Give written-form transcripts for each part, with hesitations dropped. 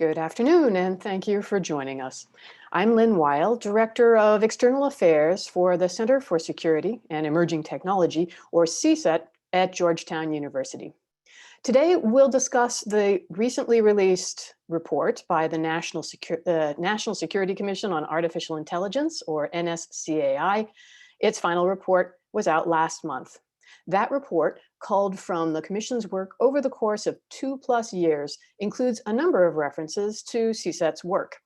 Good afternoon, and thank you for joining us. I'm Lynn Weil, Director of External Affairs for the Center for Security and Emerging Technology, or CSET, at Georgetown University. Today, we'll discuss the recently released report by the National Security Commission on Artificial Intelligence, or NSCAI. Its final report was out last month. That report, culled from the Commission's work over the course of 2+ years, includes a number of references to CSET's work.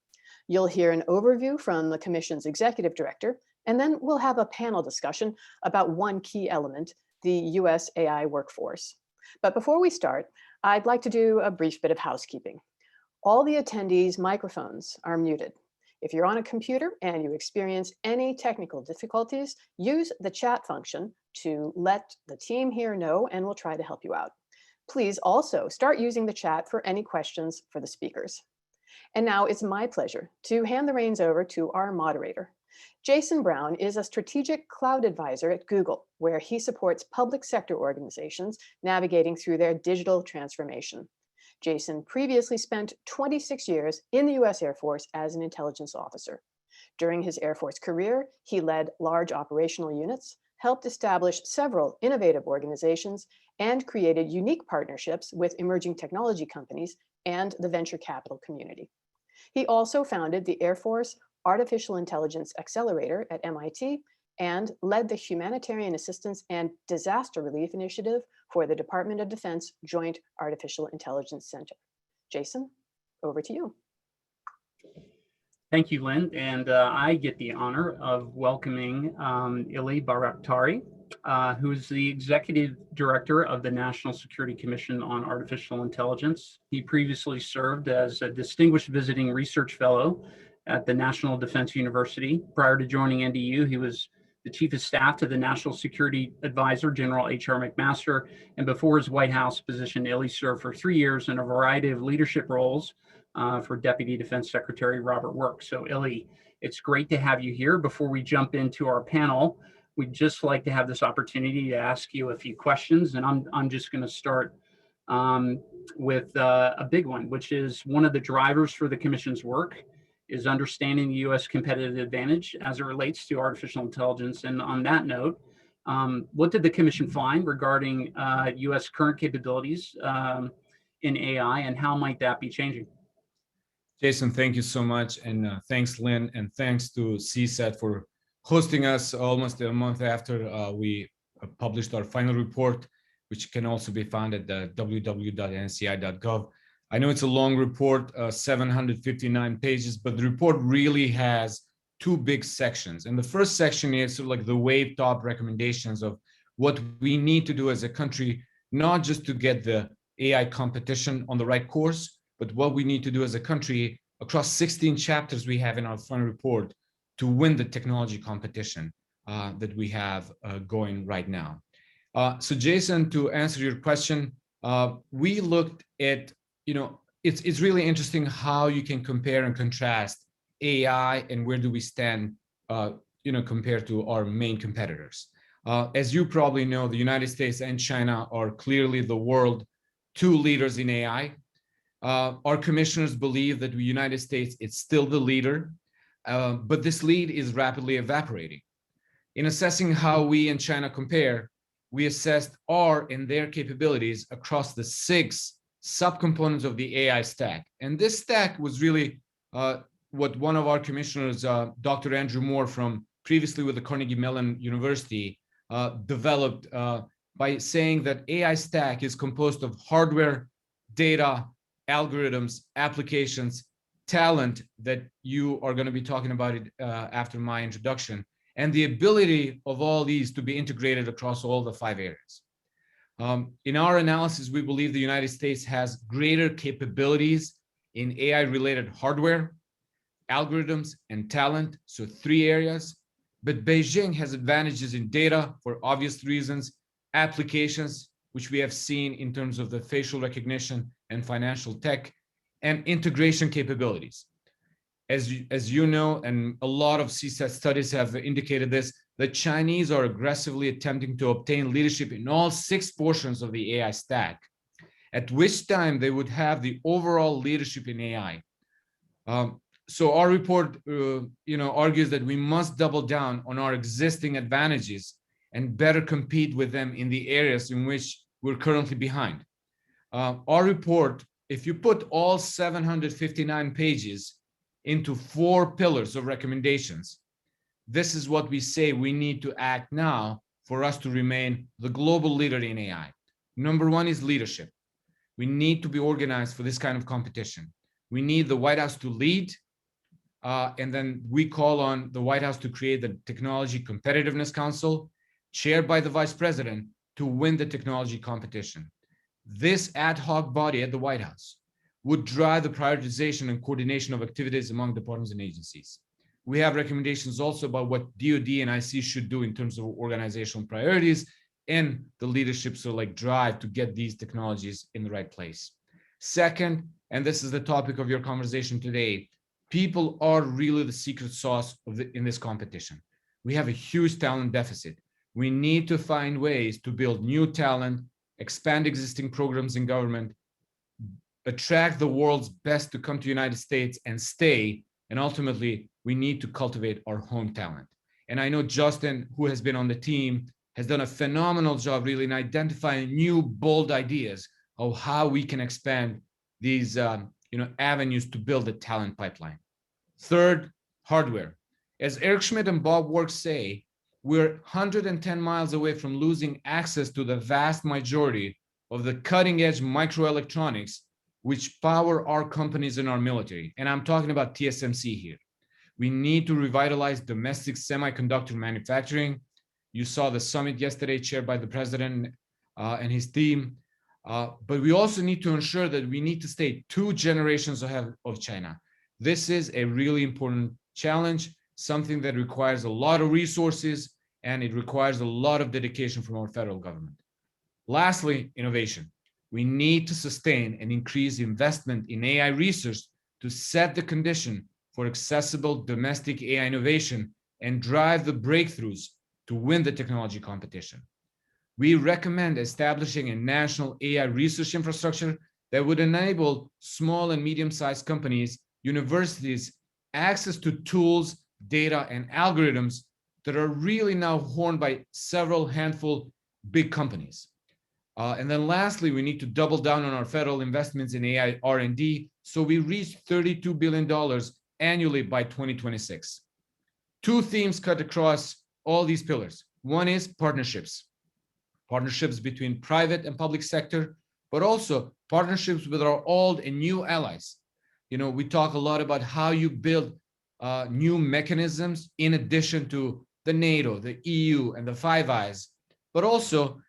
You'll hear an overview from the Commission's Executive Director, and then we'll have a panel discussion about one key element, the US AI workforce. But before we start, I'd like to do a brief bit of housekeeping. All the attendees' microphones are muted. If you're on a computer and you experience any technical difficulties, use the chat function to let the team here know, and we'll try to help you out. Please also start using the chat for any questions for the speakers. And now it's my pleasure to hand the reins over to our moderator. Jason Brown is a strategic cloud advisor at Google, where he supports public sector organizations navigating through their digital transformation. Jason previously spent 26 years in the US Air Force as an intelligence officer. During his Air Force career, he led large operational units, helped establish several innovative organizations, and created unique partnerships with emerging technology companies and the venture capital community. He also founded the Air Force Artificial Intelligence Accelerator at MIT and led the Humanitarian Assistance and Disaster Relief Initiative for the Department of Defense Joint Artificial Intelligence Center. Jason, over to you. Thank you, Lynn. And I get the honor of welcoming Illy Bayraktari, who is the Executive Director of the National Security Commission on Artificial Intelligence. He previously served as a Distinguished Visiting Research Fellow at the National Defense University. Prior to joining NDU, he was the Chief of Staff to the National Security Advisor, General H.R. McMaster. And before his White House position, Illy served for 3 years in a variety of leadership roles for Deputy Defense Secretary Robert Work. So Illy, it's great to have you here. Before we jump into our panel, we'd just like to have this opportunity to ask you a few questions. And I'm just going to start with a big one, which is one of the drivers for the Commission's work is understanding the U.S. competitive advantage as it relates to artificial intelligence. And on that note, what did the Commission find regarding U.S. current capabilities in AI, and how might that be changing? Jason, thank you so much. And thanks, Lynn, and thanks to CSET for hosting us almost a month after we published our final report, which can also be found at the www.nci.gov. I know it's a long report, 759 pages, but the report really has two big sections. And the first section is sort of like the wave top recommendations of what we need to do as a country, not just to get the AI competition on the right course, but what we need to do as a country across 16 chapters we have in our final report to win the technology competition that we have going right now. So Jason, to answer your question, we looked at, it's really interesting how you can compare and contrast AI and where do we stand, compared to our main competitors. As you probably know, the United States and China are clearly the world 2 leaders in AI. Our commissioners believe that the United States is still the leader, but this lead is rapidly evaporating. In assessing how we and China compare, we assessed our and their capabilities across the 6 subcomponents of the AI stack. And this stack was really what one of our commissioners, Dr. Andrew Moore, from previously with the Carnegie Mellon University, developed by saying that AI stack is composed of hardware, data, algorithms, applications, talent that you are going to be talking about it after my introduction, and the ability of all these to be integrated across all the 5 areas. In our analysis, we believe the United States has greater capabilities in AI-related hardware, algorithms, and talent, so 3 areas. But Beijing has advantages in data for obvious reasons, applications, which we have seen in terms of the facial recognition and financial tech, and integration capabilities. As you know, and a lot of CSET studies have indicated this, the Chinese are aggressively attempting to obtain leadership in all 6 portions of the AI stack. at which time they would have the overall leadership in AI. So our report, argues that we must double down on our existing advantages and better compete with them in the areas in which we're currently behind. Our report, if you put all 759 pages into 4 pillars of recommendations, this is what we say we need to act now for us to remain the global leader in AI. Number 1 is leadership. We need to be organized for this kind of competition. We need the White House to lead, and then we call on the White House to create the Technology Competitiveness Council, chaired by the Vice President, to win the technology competition. This ad hoc body at the White House would drive the prioritization and coordination of activities among departments and agencies. We have recommendations also about what DoD and IC should do in terms of organizational priorities and the leadership drive to get these technologies in the right place. Second, and this is the topic of your conversation today, people are really the secret sauce in this competition. We have a huge talent deficit. We need to find ways to build new talent, expand existing programs in government, attract the world's best to come to the United States and stay, and ultimately, we need to cultivate our home talent. And I know Justin, who has been on the team, has done a phenomenal job really in identifying new, bold ideas of how we can expand these avenues to build a talent pipeline. Third, hardware. As Eric Schmidt and Bob Work say, we're 110 miles away from losing access to the vast majority of the cutting-edge microelectronics which power our companies and our military. And I'm talking about TSMC here. We need to revitalize domestic semiconductor manufacturing. You saw the summit yesterday chaired by the president and his team. But we also need to ensure that we need to stay 2 generations ahead of China. This is a really important challenge, something that requires a lot of resources, and it requires a lot of dedication from our federal government. Lastly, innovation. We need to sustain and increase investment in AI research to set the condition for accessible domestic AI innovation and drive the breakthroughs to win the technology competition. We recommend establishing a national AI research infrastructure that would enable small and medium-sized companies, universities, access to tools, data, and algorithms that are really now owned by several handful big companies. And then lastly, we need to double down on our federal investments in AI R&D so we reach $32 billion annually by 2026. 2 themes cut across all these pillars. One is partnerships between private and public sector, but also partnerships with our old and new allies. We talk a lot about how you build new mechanisms in addition to the NATO, the EU, and the Five Eyes, but also,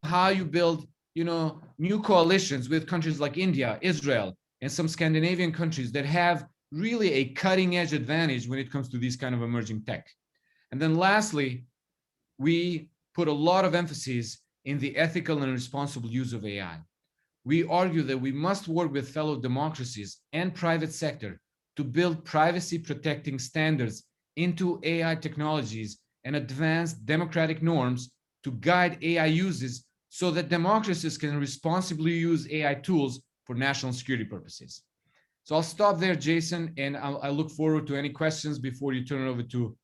how you build, new coalitions with countries like India, Israel, and some Scandinavian countries that have really a cutting edge advantage when it comes to these kind of emerging tech. And then lastly, we put a lot of emphasis in the ethical and responsible use of AI. We argue that we must work with fellow democracies and private sector to build privacy protecting standards into AI technologies and advanced democratic norms to guide AI uses so that democracies can responsibly use AI tools for national security purposes. So I'll stop there, Jason, and I look forward to any questions before you turn it over to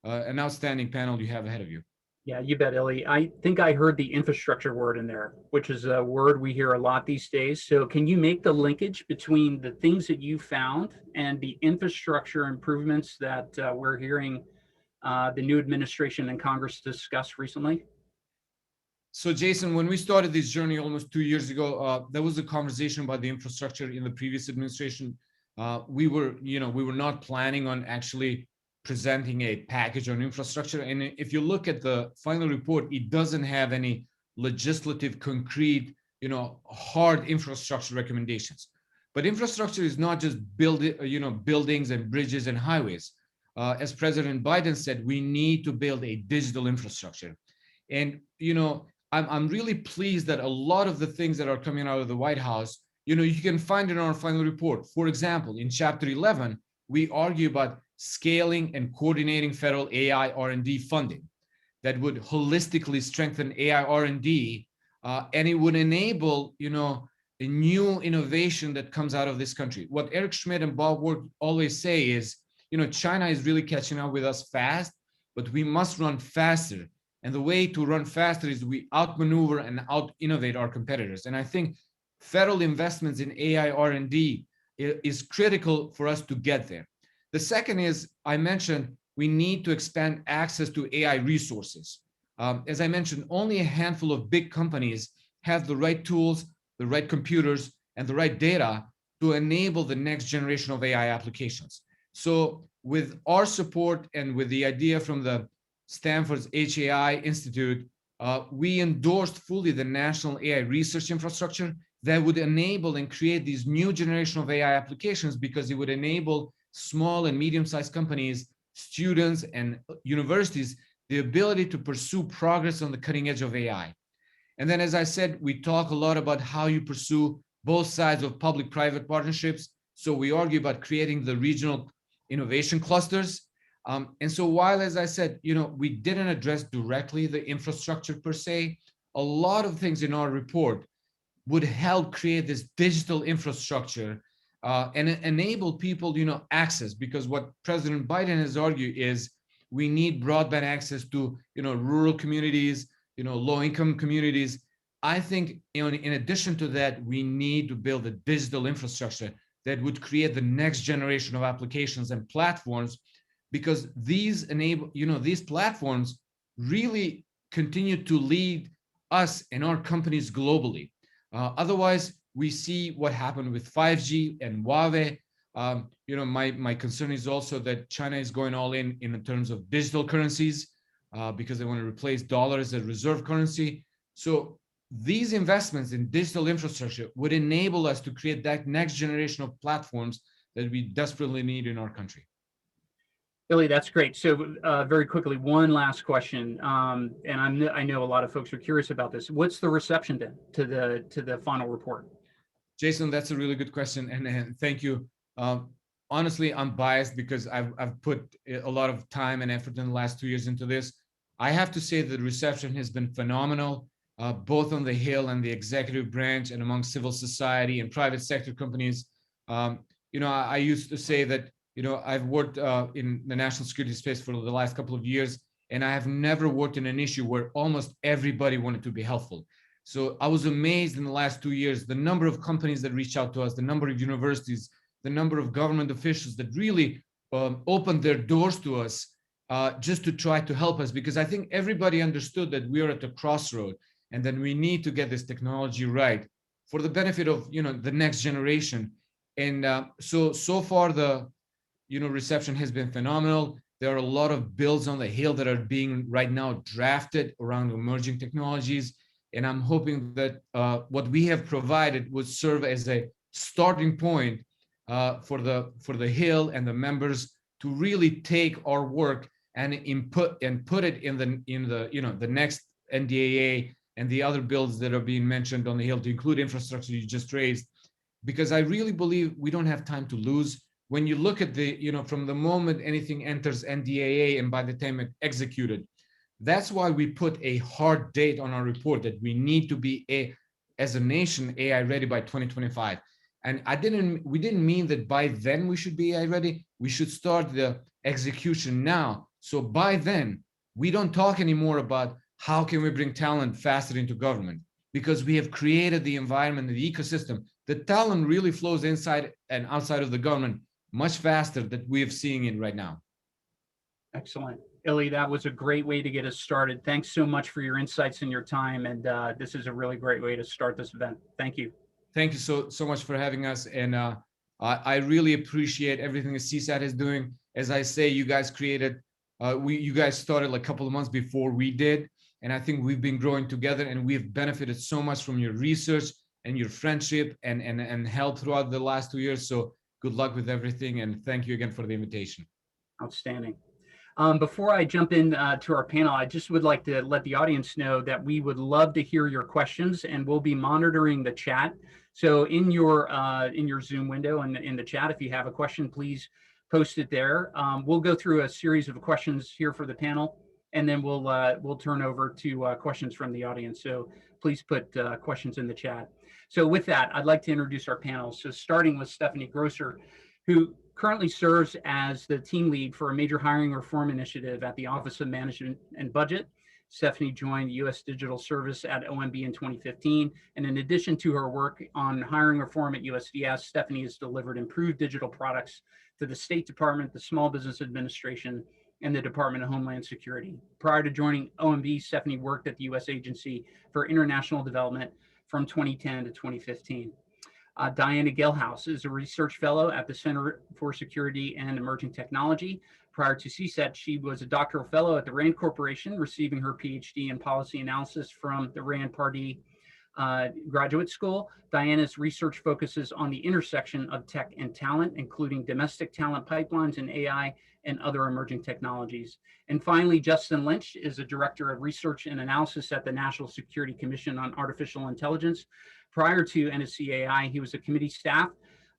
an outstanding panel you have ahead of you. Yeah, you bet, Illy. I think I heard the infrastructure word in there, which is a word we hear a lot these days. So can you make the linkage between the things that you found and the infrastructure improvements that we're hearing the new administration and Congress discuss recently? So Jason, when we started this journey almost 2 years ago, there was a conversation about the infrastructure in the previous administration. We were not planning on actually presenting a package on infrastructure. And if you look at the final report, it doesn't have any legislative, concrete, hard infrastructure recommendations. But infrastructure is not just buildings and bridges and highways. As President Biden said, we need to build a digital infrastructure. And, I'm really pleased that a lot of the things that are coming out of the White House, you can find in our final report. For example, in Chapter 11, we argue about scaling and coordinating federal AI R&D funding that would holistically strengthen AI R&D, and it would enable, a new innovation that comes out of this country. What Eric Schmidt and Bob Work always say is, China is really catching up with us fast, but we must run faster. And the way to run faster is we outmaneuver and out-innovate our competitors. And I think federal investments in AI R&D is critical for us to get there. The second is, I mentioned, we need to expand access to AI resources. As I mentioned, only a handful of big companies have the right tools, the right computers, and the right data to enable the next generation of AI applications. So with our support and with the idea from the Stanford's HAI Institute, we endorsed fully the national AI research infrastructure that would enable and create these new generation of AI applications, because it would enable small and medium-sized companies, students, and universities the ability to pursue progress on the cutting edge of AI. And then, as I said, we talk a lot about how you pursue both sides of public-private partnerships. So we argue about creating the regional innovation clusters. And so while, as I said, we didn't address directly the infrastructure per se, a lot of things in our report would help create this digital infrastructure and enable people, access, because what President Biden has argued is we need broadband access to, rural communities, low-income communities. I think, in addition to that, we need to build a digital infrastructure that would create the next generation of applications and platforms, because these enable, these platforms really continue to lead us and our companies globally. Otherwise, we see what happened with 5G and Huawei. My concern is also that China is going all in terms of digital currencies because they want to replace dollars as reserve currency. So these investments in digital infrastructure would enable us to create that next generation of platforms that we desperately need in our country. Billy, that's great. So very quickly, one last question, and I know a lot of folks are curious about this. What's the reception been to the final report? Jason, that's a really good question, and thank you. Honestly, I'm biased because I've put a lot of time and effort in the last 2 years into this. I have to say that the reception has been phenomenal, both on the Hill and the executive branch and among civil society and private sector companies. I used to say that, I've worked in the national security space for the last couple of years, and I have never worked in an issue where almost everybody wanted to be helpful. So I was amazed in the last 2 years, the number of companies that reached out to us, the number of universities, the number of government officials that really opened their doors to us just to try to help us, because I think everybody understood that we are at a crossroad and that we need to get this technology right for the benefit of, the next generation. And so far the, reception has been phenomenal. There are a lot of bills on the Hill that are being right now drafted around emerging technologies. And I'm hoping that what we have provided would serve as a starting point for the Hill and the members to really take our work and put it in the next NDAA and the other bills that are being mentioned on the Hill, to include infrastructure you just raised, because I really believe we don't have time to lose. When you look at from the moment anything enters NDAA and by the time it's executed, that's why we put a hard date on our report that we need to be as a nation AI ready by 2025. And we didn't mean that by then we should be AI ready. We should start the execution now. So by then, we don't talk anymore about how can we bring talent faster into government, because we have created the environment, the ecosystem. The talent really flows inside and outside of the government much faster than we are seeing it right now. Excellent. Illy, that was a great way to get us started. Thanks so much for your insights and your time. And this is a really great way to start this event. Thank you. Thank you so much for having us. And I really appreciate everything that CSET is doing. As I say, you guys you guys started like a couple of months before we did. And I think we've been growing together, and we've benefited so much from your research and your friendship and help throughout the last 2 years. So good luck with everything. And thank you again for the invitation. Outstanding. Before I jump in to our panel, I just would like to let the audience know that we would love to hear your questions, and we'll be monitoring the chat. So in your Zoom window and in the chat, if you have a question, please post it there. We'll go through a series of questions here for the panel, and then we'll turn over to questions from the audience. So please put questions in the chat. So with that, I'd like to introduce our panel. So starting with Stephanie Grosser, who currently serves as the team lead for a major hiring reform initiative at the Office of Management and Budget. Stephanie joined the U.S. Digital Service at OMB in 2015. And in addition to her work on hiring reform at USDS, Stephanie has delivered improved digital products to the State Department, the Small Business Administration, and the Department of Homeland Security. Prior to joining OMB, Stephanie worked at the U.S. Agency for International Development from 2010 to 2015. Dianna Gelhaus is a research fellow at the Center for Security and Emerging Technology. Prior to CSET, she was a doctoral fellow at the RAND Corporation, receiving her PhD in policy analysis from the RAND Pardee Graduate School. Dianna's research focuses on the intersection of tech and talent, including domestic talent pipelines and AI and other emerging technologies. And finally, Justin Lynch is a director of research and analysis at the National Security Commission on Artificial Intelligence. Prior to NSCAI, he was a committee staff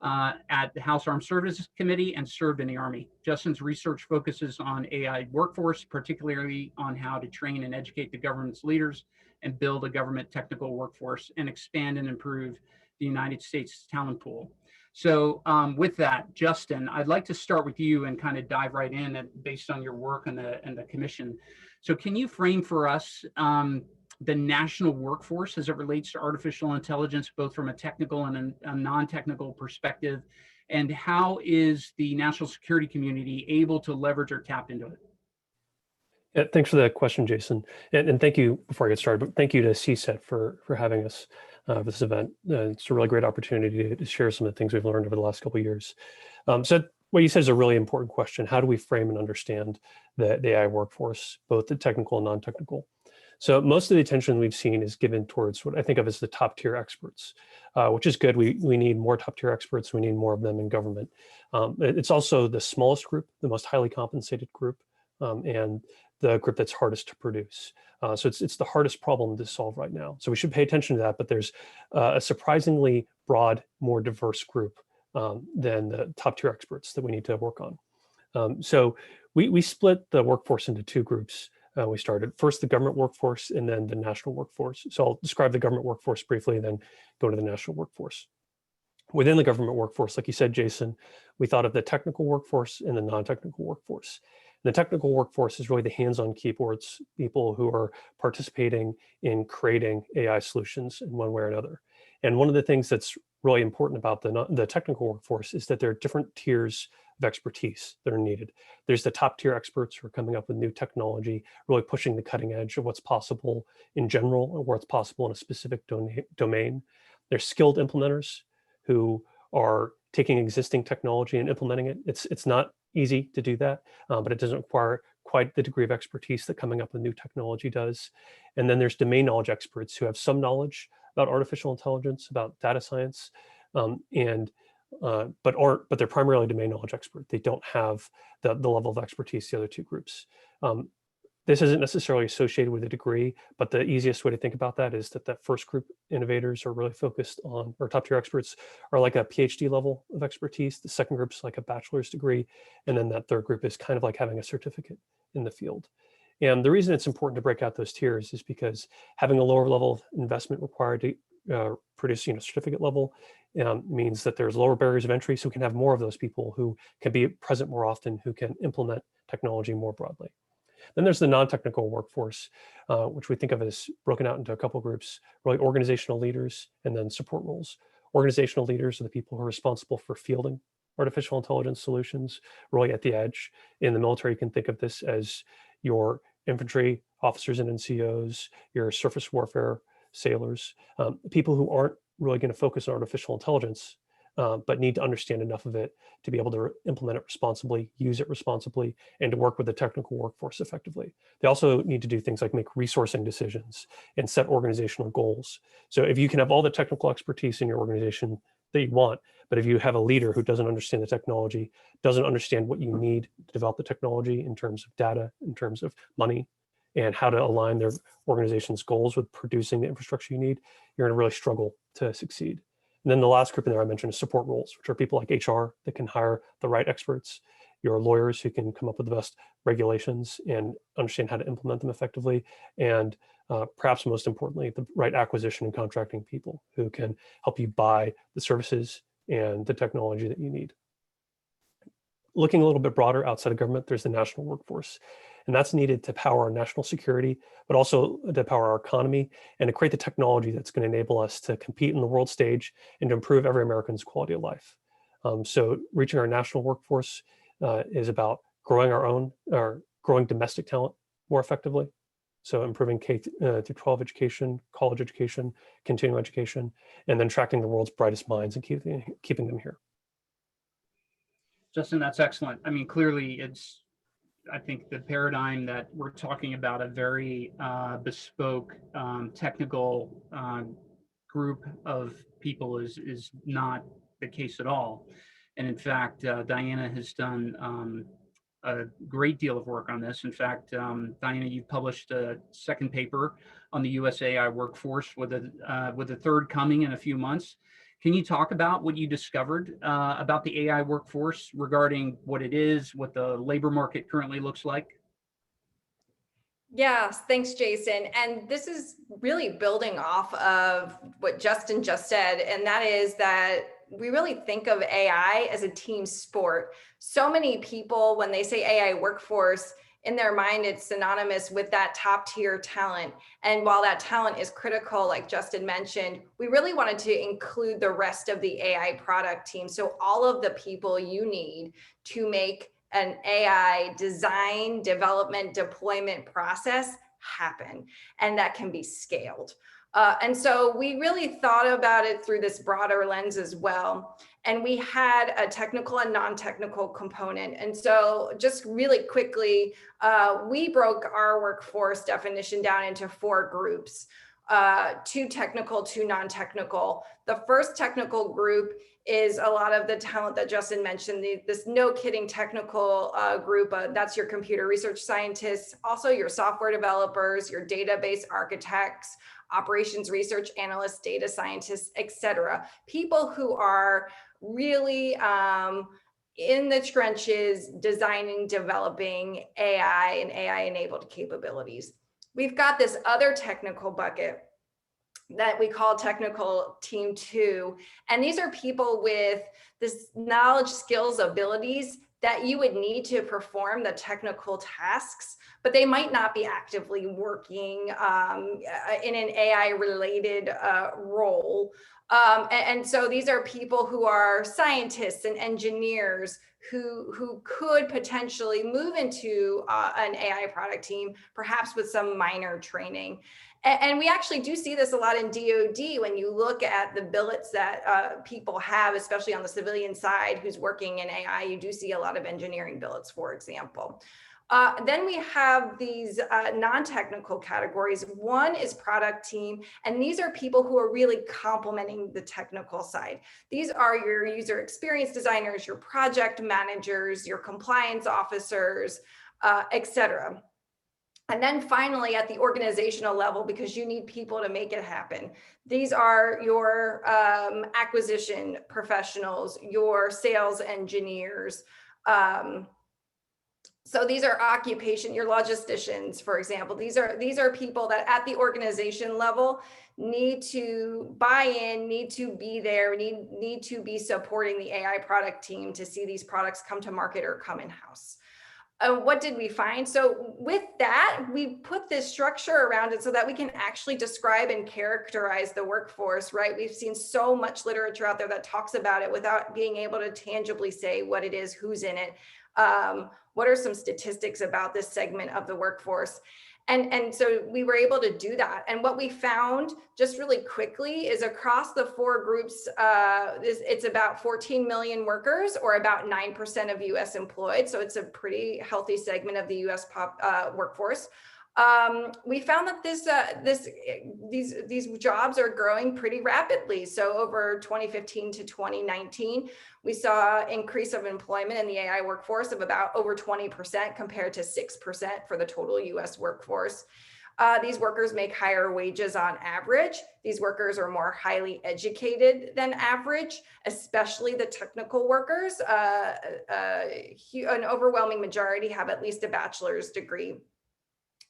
at the House Armed Services Committee and served in the Army. Justin's research focuses on AI workforce, particularly on how to train and educate the government's leaders and build a government technical workforce and expand and improve the United States talent pool. So with that, Justin, I'd like to start with you and kind of dive right in based on your work in the commission. So can you frame for us the national workforce as it relates to artificial intelligence, both from a technical and a non-technical perspective, and how is the national security community able to leverage or tap into it? Yeah, thanks for that question, Jason. And thank you, before I get started, but thank you to CSET for having us for this event. It's a really great opportunity to share some of the things we've learned over the last couple of years. So what you said is a really important question. How do we frame and understand the AI workforce, both the technical and non-technical? So most of the attention we've seen is given towards what I think of as the top tier experts, which is good. We need more top tier experts. We need more of them in government. It's also the smallest group, the most highly compensated group, and the group that's hardest to produce. So it's the hardest problem to solve right now. So we should pay attention to that, but there's a surprisingly broad, more diverse group than the top tier experts that we need to work on. So we split the workforce into two groups. We started first the government workforce and then the national workforce. So I'll describe the government workforce briefly and then go to the national workforce. Within the government workforce, like you said, Jason, we thought of the technical workforce and the non-technical workforce. And the technical workforce is really the hands-on keyboards, people who are participating in creating AI solutions in one way or another. And one of the things that's really important about the technical workforce is that there are different tiers of expertise that are needed. There's the top tier experts who are coming up with new technology, really pushing the cutting edge of what's possible in general or what's possible in a specific domain. There's skilled implementers who are taking existing technology and implementing it. It's not easy to do that, but it doesn't require quite the degree of expertise that coming up with new technology does. And then there's domain knowledge experts who have some knowledge about artificial intelligence, about data science, but they're primarily domain knowledge expert. They don't have the level of expertise the other two groups. This isn't necessarily associated with a degree, but the easiest way to think about that is that first group innovators are really focused on, or top tier experts are like a PhD level of expertise. The second group is like a bachelor's degree. And then that third group is kind of like having a certificate in the field. And the reason it's important to break out those tiers is because having a lower level of investment required to produce certificate level means that there's lower barriers of entry. So we can have more of those people who can be present more often, who can implement technology more broadly. Then there's the non-technical workforce, which we think of as broken out into a couple groups, really organizational leaders and then support roles. Organizational leaders are the people who are responsible for fielding artificial intelligence solutions, really at the edge. In the military, you can think of this as your infantry officers and NCOs, your surface warfare sailors, people who aren't really going to focus on artificial intelligence, but need to understand enough of it to be able to implement it responsibly, use it responsibly, and to work with the technical workforce effectively. They also need to do things like make resourcing decisions and set organizational goals. So if you can have all the technical expertise in your organization that you want, but if you have a leader who doesn't understand the technology, doesn't understand what you need to develop the technology in terms of data, in terms of money, and how to align their organization's goals with producing the infrastructure you need, you're going to really struggle to succeed. And then the last group in there I mentioned is support roles, which are people like HR that can hire the right experts, your lawyers who can come up with the best regulations and understand how to implement them effectively. And perhaps most importantly, the right acquisition and contracting people who can help you buy the services and the technology that you need. Looking a little bit broader outside of government, there's the national workforce. And that's needed to power our national security, but also to power our economy and to create the technology that's going to enable us to compete in the world stage and to improve every American's quality of life. So reaching our national workforce is about growing domestic talent more effectively. So improving K through 12 education, college education, continuing education, and then attracting the world's brightest minds and keeping them here. Justin, that's excellent. I mean, clearly I think the paradigm that we're talking about, a very bespoke technical group of people is not the case at all. And in fact, Dianna has done a great deal of work on this. In fact, Dianna, you've published a second paper on the US AI workforce with a third coming in a few months. Can you talk about what you discovered about the AI workforce regarding what it is, what the labor market currently looks like? Yes, thanks, Jason. And this is really building off of what Justin just said, and that is that we really think of AI as a team sport. So many people, when they say AI workforce, in their mind, it's synonymous with that top tier talent. And while that talent is critical, like Justin mentioned, we really wanted to include the rest of the AI product team. So all of the people you need to make an AI design, development, deployment process happen, and that can be scaled. And so we really thought about it through this broader lens as well. And we had a technical and non-technical component. And so just really quickly, we broke our workforce definition down into 4 groups, 2 technical, 2 non-technical. The first technical group is a lot of the talent that Justin mentioned, this no kidding technical group. That's your computer research scientists, also your software developers, your database architects, operations research analysts, data scientists, et cetera. People who are really in the trenches designing, developing AI and AI-enabled capabilities. We've got this other technical bucket that we call technical team 2. And these are people with this knowledge, skills, abilities that you would need to perform the technical tasks, but they might not be actively working in an AI-related role. And so these are people who are scientists and engineers who could potentially move into an AI product team, perhaps with some minor training. And we actually do see this a lot in DoD when you look at the billets that people have, especially on the civilian side who's working in AI. You do see a lot of engineering billets, for example. Then we have these non-technical categories. One is product team, and these are people who are really complementing the technical side. These are your user experience designers, your project managers, your compliance officers, et cetera. And then finally, at the organizational level, because you need people to make it happen, these are your acquisition professionals, your sales engineers. So these are your logisticians, for example. These are people that at the organization level need to buy in, need to be there, need to be supporting the AI product team to see these products come to market or come in-house. What did we find? So with that, we put this structure around it so that we can actually describe and characterize the workforce, right? We've seen so much literature out there that talks about it without being able to tangibly say what it is, who's in it. What are some statistics about this segment of the workforce? And so we were able to do that. And what we found just really quickly is across the 4 groups, it's about 14 million workers, or about 9% of US employed. So it's a pretty healthy segment of the US workforce. We found that these jobs are growing pretty rapidly. So over 2015 to 2019, we saw an increase of employment in the AI workforce of about over 20% compared to 6% for the total US workforce. These workers make higher wages on average. These workers are more highly educated than average, especially the technical workers. An overwhelming majority have at least a bachelor's degree.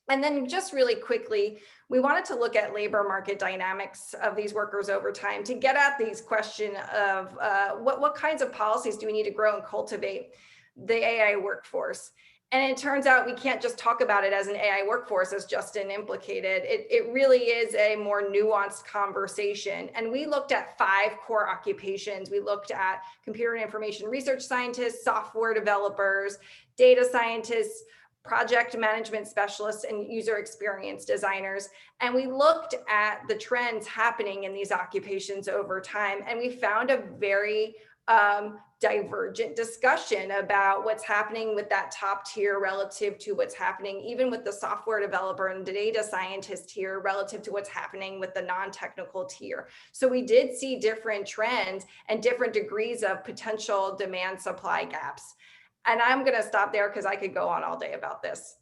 And then just really quickly, we wanted to look at labor market dynamics of these workers over time to get at these question of what kinds of policies do we need to grow and cultivate the AI workforce. And it turns out we can't just talk about it as an AI workforce, as Justin implicated. It really is a more nuanced conversation. And we looked at 5 core occupations. We looked at computer and information research scientists, software developers, data scientists, project management specialists, and user experience designers. And we looked at the trends happening in these occupations over time. And we found a very divergent discussion about what's happening with that top tier relative to what's happening even with the software developer and the data scientist tier relative to what's happening with the non-technical tier. So we did see different trends and different degrees of potential demand supply gaps. And I'm going to stop there because I could go on all day about this.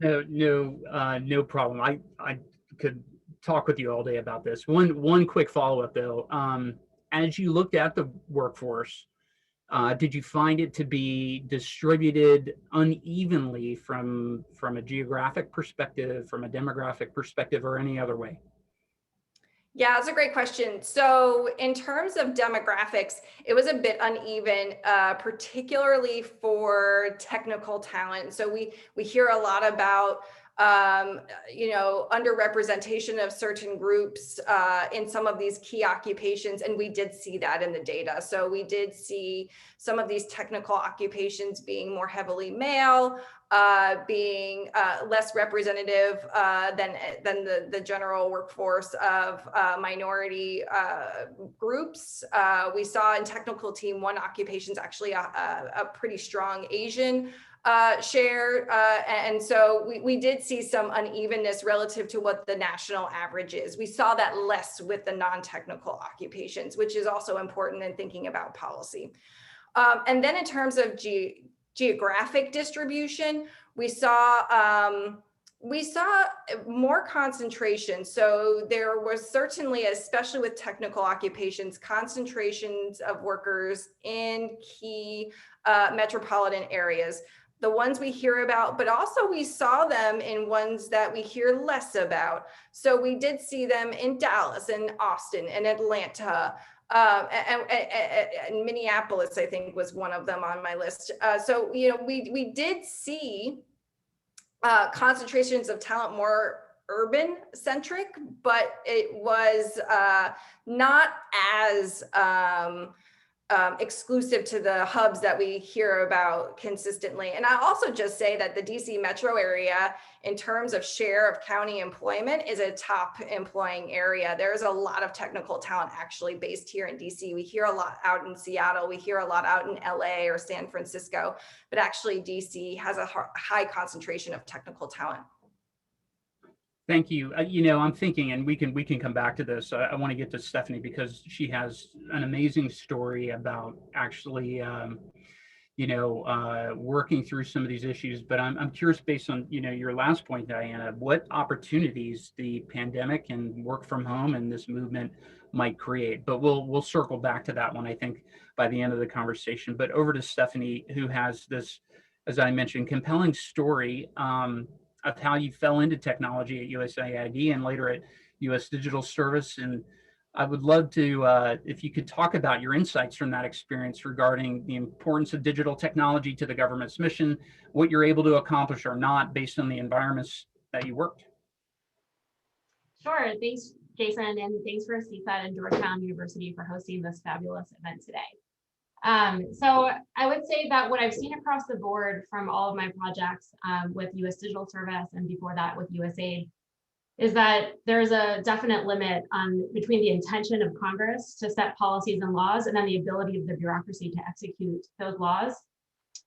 No problem. I could talk with you all day about this. One quick follow-up though. As you looked at the workforce, did you find it to be distributed unevenly from a geographic perspective, from a demographic perspective, or any other way? Yeah, that's a great question. So in terms of demographics, it was a bit uneven, particularly for technical talent. So we hear a lot about underrepresentation of certain groups in some of these key occupations, and we did see that in the data. So we did see some of these technical occupations being more heavily male, being less representative than the general workforce of minority groups. We saw in technical team 1 occupations actually a pretty strong Asian share. And so we did see some unevenness relative to what the national average is. We saw that less with the non-technical occupations, which is also important in thinking about policy. And then in terms of geographic distribution, we saw more concentration. So there was certainly, especially with technical occupations, concentrations of workers in key metropolitan areas. The ones we hear about, but also we saw them in ones that we hear less about. So we did see them in Dallas and Austin and Atlanta. And Minneapolis, I think, was one of them on my list. So, we did see concentrations of talent more urban centric, but it was not as exclusive to the hubs that we hear about consistently. And I'll also just say that the DC metro area, in terms of share of county employment, is a top employing area. There's a lot of technical talent actually based here in DC. We hear a lot out in Seattle. We hear a lot out in LA or San Francisco, but actually DC has a high concentration of technical talent. Thank you. I'm thinking, and we can come back to this. I want to get to Stephanie because she has an amazing story about actually, working through some of these issues. But I'm curious, based on your last point, Dianna, what opportunities the pandemic and work from home and this movement might create. But we'll circle back to that one, I think, by the end of the conversation. But over to Stephanie, who has this, as I mentioned, compelling story of how you fell into technology at USAID and later at US Digital Service. And I would love to, if you could talk about your insights from that experience regarding the importance of digital technology to the government's mission, what you're able to accomplish or not based on the environments that you worked. Sure, thanks, Jason, and thanks for CSET and Georgetown University for hosting this fabulous event today. So I would say that what I've seen across the board from all of my projects with US Digital Service and before that with USAID is that there's a definite limit between the intention of Congress to set policies and laws and then the ability of the bureaucracy to execute those laws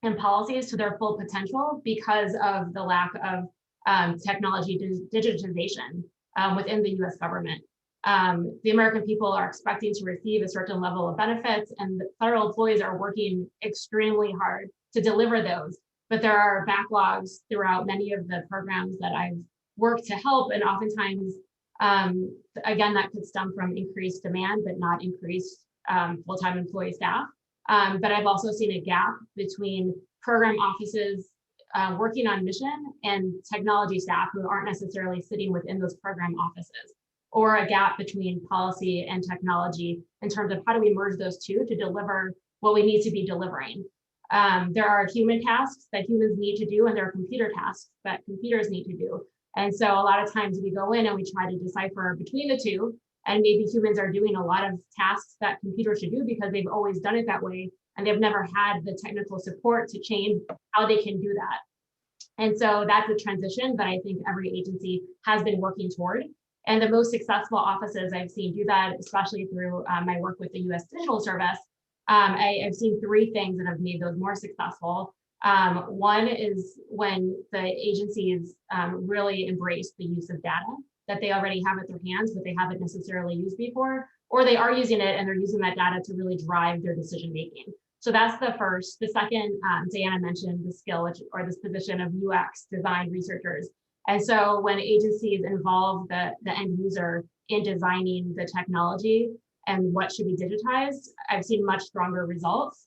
and policies to their full potential because of the lack of technology digitization within the US government. The American people are expecting to receive a certain level of benefits, and the federal employees are working extremely hard to deliver those. But there are backlogs throughout many of the programs that I've work to help. And oftentimes, again, that could stem from increased demand, but not increased full-time employee staff. But I've also seen a gap between program offices working on mission and technology staff who aren't necessarily sitting within those program offices, or a gap between policy and technology in terms of how do we merge those two to deliver what we need to be delivering. There are human tasks that humans need to do, and there are computer tasks that computers need to do. And so a lot of times we go in and we try to decipher between the two, and maybe humans are doing a lot of tasks that computers should do because they've always done it that way, and they've never had the technical support to change how they can do that. And so that's a transition that I think every agency has been working toward. And the most successful offices I've seen do that, especially through my work with the US Digital Service, I've seen three things that have made those more successful. One is when the agencies really embrace the use of data that they already have at their hands, but they haven't necessarily used before, or they are using it and they're using that data to really drive their decision making. So that's the first. The second, Dianna mentioned the skill or this position of UX design researchers. And so when agencies involve the end user in designing the technology and what should be digitized, I've seen much stronger results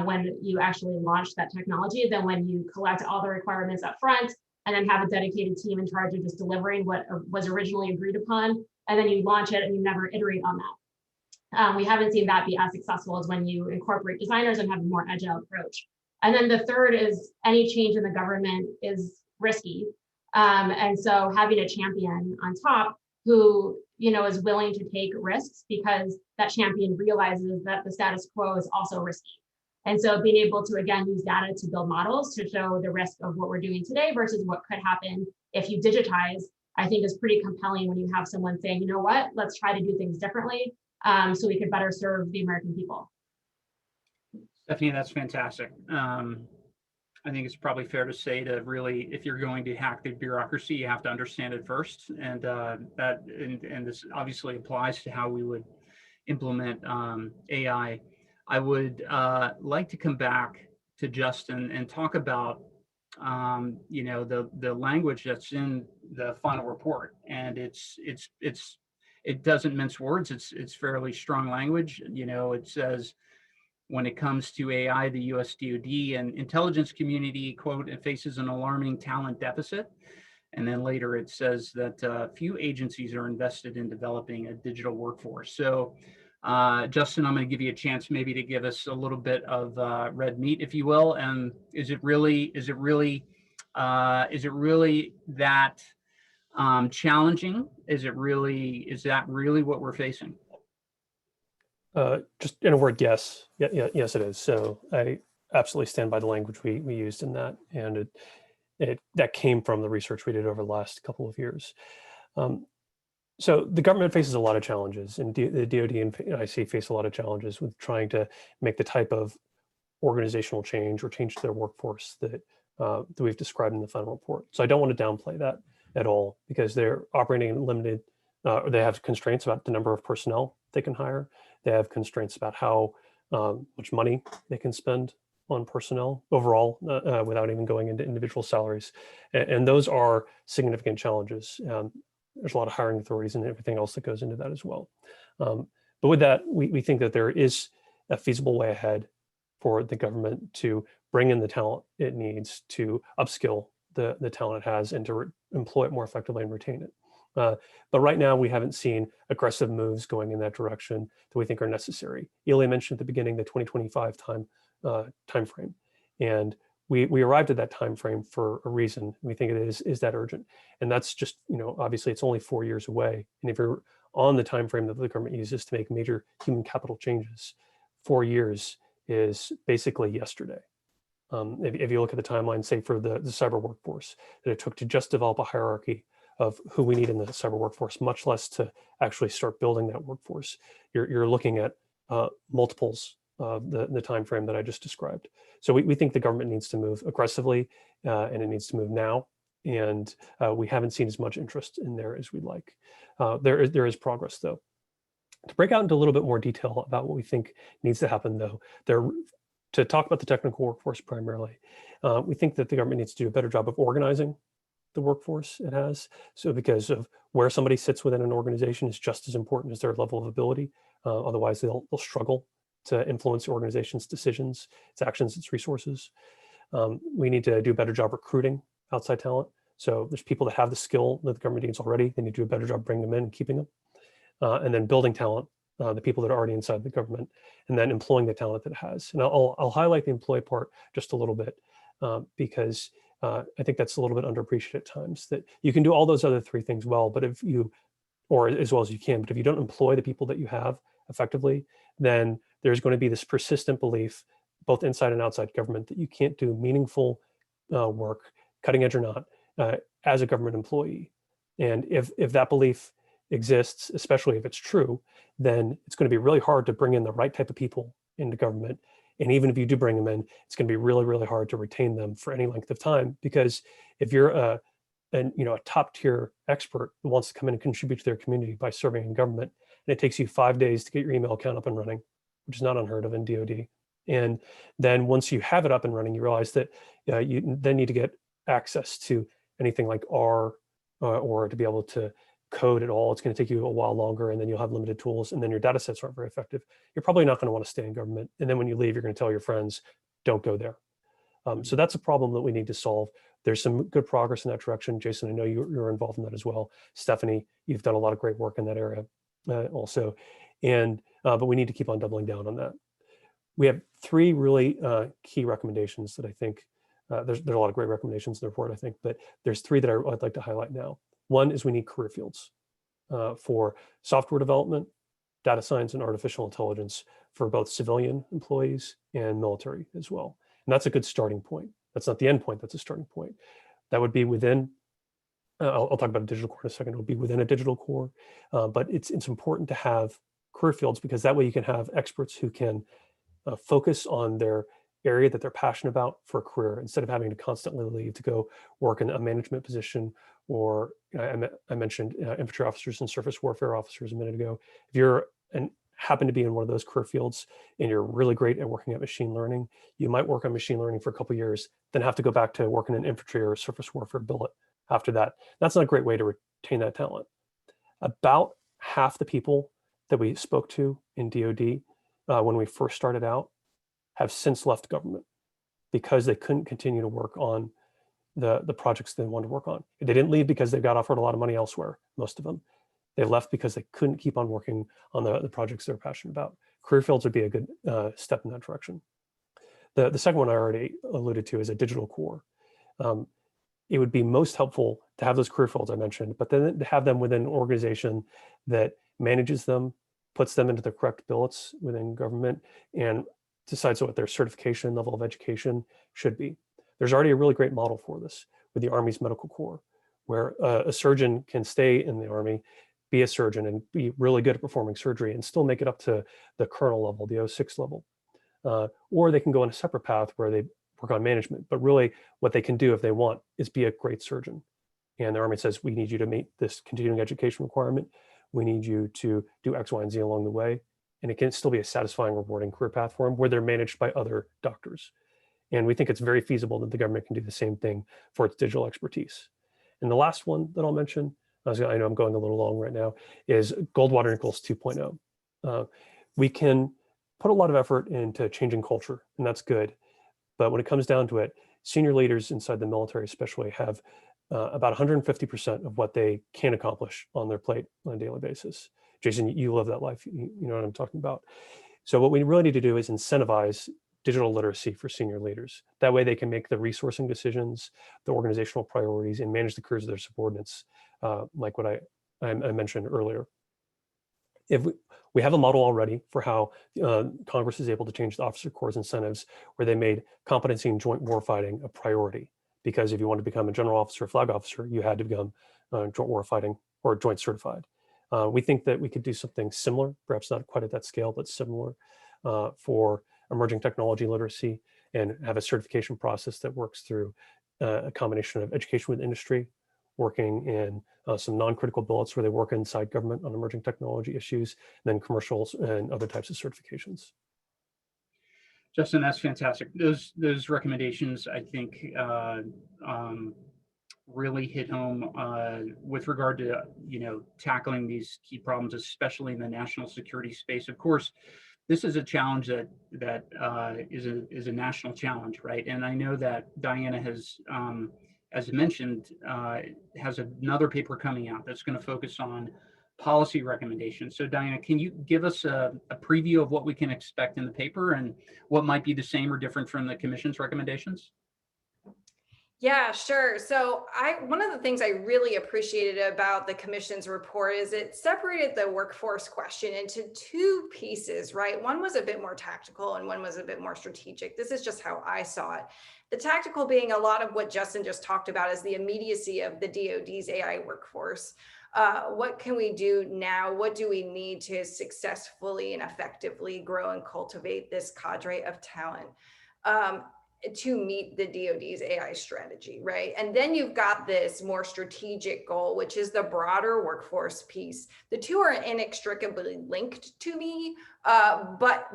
when you actually launch that technology than when you collect all the requirements up front and then have a dedicated team in charge of just delivering what was originally agreed upon, and then you launch it and you never iterate on that. We haven't seen that be as successful as when you incorporate designers and have a more agile approach. And then the third is any change in the government is risky. And so having a champion on top who is willing to take risks because that champion realizes that the status quo is also risky. And so being able to, again, use data to build models to show the risk of what we're doing today versus what could happen if you digitize, I think is pretty compelling when you have someone saying, you know what, let's try to do things differently so we could better serve the American people. Stephanie, that's fantastic. I think it's probably fair to say to really, if you're going to hack the bureaucracy, you have to understand it first. And and this obviously applies to how we would implement AI. I would like to come back to Justin and talk about the language that's in the final report, and it doesn't mince words. It's fairly strong language. It says, when it comes to AI, the US DoD and intelligence community, quote, it faces an alarming talent deficit. And then later it says that few agencies are invested in developing a digital workforce. So Justin, I'm going to give you a chance maybe to give us a little bit of red meat, if you will. And is it really that challenging? Is that really what we're facing? Just in a word, yes. Yes, it is. So I absolutely stand by the language we used in that, and that came from the research we did over the last couple of years. So the government faces a lot of challenges, and the DoD and IC face a lot of challenges with trying to make the type of organizational change or change to their workforce that we've described in the final report. So I don't want to downplay that at all, because they're operating in limited, or they have constraints about the number of personnel they can hire. They have constraints about how much money they can spend on personnel overall without even going into individual salaries. And those are significant challenges. There's a lot of hiring authorities and everything else that goes into that as well. But with that, we think that there is a feasible way ahead for the government to bring in the talent it needs to upskill the talent it has and to employ it more effectively and retain it. But right now, we haven't seen aggressive moves going in that direction that we think are necessary. Eli mentioned at the beginning the 2025 timeframe, and we arrived at that timeframe for a reason. We think it is that urgent, and that's just, obviously it's only 4 years away. And if you're on the timeframe that the government uses to make major human capital changes, 4 years is basically yesterday. If you look at the timeline, say for the cyber workforce, that it took to just develop a hierarchy of who we need in the cyber workforce, much less to actually start building that workforce, you're looking at multiples of the time frame that I just described. So we think the government needs to move aggressively, and it needs to move now. And we haven't seen as much interest in there as we'd like. There is progress, though. To break out into a little bit more detail about what we think needs to happen, though, to talk about the technical workforce primarily, we think that the government needs to do a better job of organizing the workforce it has. So because of where somebody sits within an organization is just as important as their level of ability. Otherwise, they'll struggle to influence the organization's decisions, its actions, its resources. We need to do a better job recruiting outside talent. So there's people that have the skill that the government needs already. They need to do a better job bringing them in and keeping them. And then building talent, the people that are already inside the government, and then employing the talent that it has. And I'll highlight the employee part just a little bit because I think that's a little bit underappreciated at times, that you can do all those other three things well, but if you, or as well as you can, but if you don't employ the people that you have effectively, then there's going to be this persistent belief, both inside and outside government, that you can't do meaningful work, cutting edge or not, as a government employee. And if that belief exists, especially if it's true, then it's going to be really hard to bring in the right type of people into government. And even if you do bring them in, it's going to be really, really hard to retain them for any length of time. Because if you're a top tier expert who wants to come in and contribute to their community by serving in government, and it takes you 5 days to get your email account up and running, which is not unheard of in DoD. And then once you have it up and running, you realize that you then need to get access to anything like R or to be able to code at all. It's going to take you a while longer, and then you'll have limited tools, and then your data sets aren't very effective. You're probably not going to want to stay in government. And then when you leave, you're going to tell your friends, don't go there. So that's a problem that we need to solve. There's some good progress in that direction. Jason, I know you're involved in that as well. Stephanie, you've done a lot of great work in that area also. And but we need to keep on doubling down on that. We have three really key recommendations that I think, there's a lot of great recommendations in the report, I think, but there's three that I'd like to highlight now. One is we need career fields for software development, data science, and artificial intelligence for both civilian employees and military as well. And that's a good starting point. That's not the end point, that's a starting point. That would be within, I'll talk about a digital core in a second, it'll be within a digital core, but it's important to have career fields because that way you can have experts who can focus on their area that they're passionate about for a career instead of having to constantly leave to go work in a management position, or I mentioned infantry officers and surface warfare officers a minute ago. If you're happen to be in one of those career fields and you're really great at working at machine learning, you might work on machine learning for a couple of years, then have to go back to working in infantry or surface warfare billet after that. That's not a great way to retain that talent. About half the people that we spoke to in DoD when we first started out have since left government because they couldn't continue to work on the projects they wanted to work on. They didn't leave because they got offered a lot of money elsewhere, most of them. They left because they couldn't keep on working on the projects they're passionate about. Career fields would be a good step in that direction. The second one I already alluded to is a digital core. It would be most helpful to have those career fields I mentioned, but then to have them within an organization that manages them, puts them into the correct billets within government, and decides what their certification level of education should be. There's already a really great model for this with the Army's Medical Corps, where a surgeon can stay in the Army, be a surgeon and be really good at performing surgery and still make it up to the colonel level, the 06 level. Or they can go on a separate path where they work on management, but really what they can do if they want is be a great surgeon. And the Army says, we need you to meet this continuing education requirement. We need you to do X, Y, and Z along the way. And it can still be a satisfying, rewarding career path for them where they're managed by other doctors. And we think it's very feasible that the government can do the same thing for its digital expertise. And the last one that I'll mention, I know I'm going a little long right now, is Goldwater Nichols 2.0. We can put a lot of effort into changing culture, and that's good. But when it comes down to it, senior leaders inside the military especially have about 150% of what they can accomplish on their plate on a daily basis. Jason, you live that life, you know what I'm talking about. So what we really need to do is incentivize digital literacy for senior leaders. That way they can make the resourcing decisions, the organizational priorities, and manage the careers of their subordinates, like what I mentioned earlier. If we have a model already for how Congress is able to change the Officer Corps' incentives, where they made competency in joint warfighting a priority. Because if you want to become a general officer or flag officer, you had to become joint warfighting or joint certified. We think that we could do something similar, perhaps not quite at that scale, but similar for emerging technology literacy, and have a certification process that works through a combination of education with industry, working in some non-critical billets where they work inside government on emerging technology issues, and then commercials and other types of certifications. Justin, that's fantastic. Those recommendations, I think, really hit home with regard to, tackling these key problems, especially in the national security space. Of course, this is a challenge that is a national challenge, right? And I know that Dianna has, as mentioned, has another paper coming out that's going to focus on policy recommendations. So Dianna, can you give us a preview of what we can expect in the paper and what might be the same or different from the Commission's recommendations? Yeah, sure. So one of the things I really appreciated about the Commission's report is it separated the workforce question into two pieces, right? One was a bit more tactical and one was a bit more strategic. This is just how I saw it. The tactical being a lot of what Justin just talked about is the immediacy of the DoD's AI workforce. What can we do now? What do we need to successfully and effectively grow and cultivate this cadre of talent? To meet the DoD's AI strategy, right? And then you've got this more strategic goal, which is the broader workforce piece. The two are inextricably linked to me, but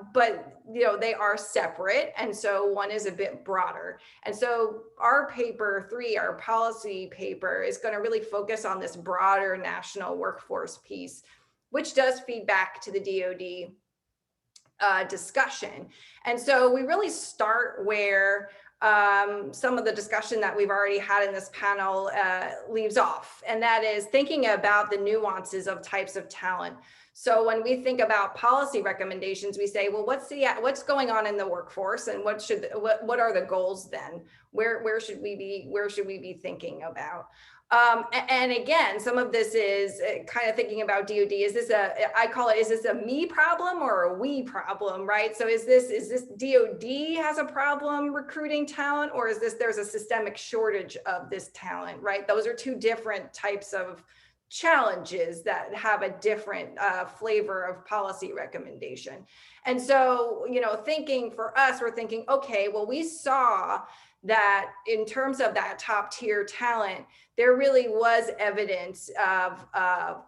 they are separate, and so one is a bit broader. And so our paper 3, our policy paper, is going to really focus on this broader national workforce piece, which does feed back to the DoD discussion. And so we really start where some of the discussion that we've already had in this panel leaves off, and that is thinking about the nuances of types of talent. So when we think about policy recommendations, we say, well, what's going on in the workforce, and what are the goals then? Where should we be thinking about? And again, some of this is kind of thinking about DoD. Is this a me problem or a we problem, right? So is this DoD has a problem recruiting talent, or is there's a systemic shortage of this talent, right? Those are two different types of challenges that have a different flavor of policy recommendation. And so, thinking for us, we're thinking, okay, well, we saw that in terms of that top tier talent, there really was evidence of a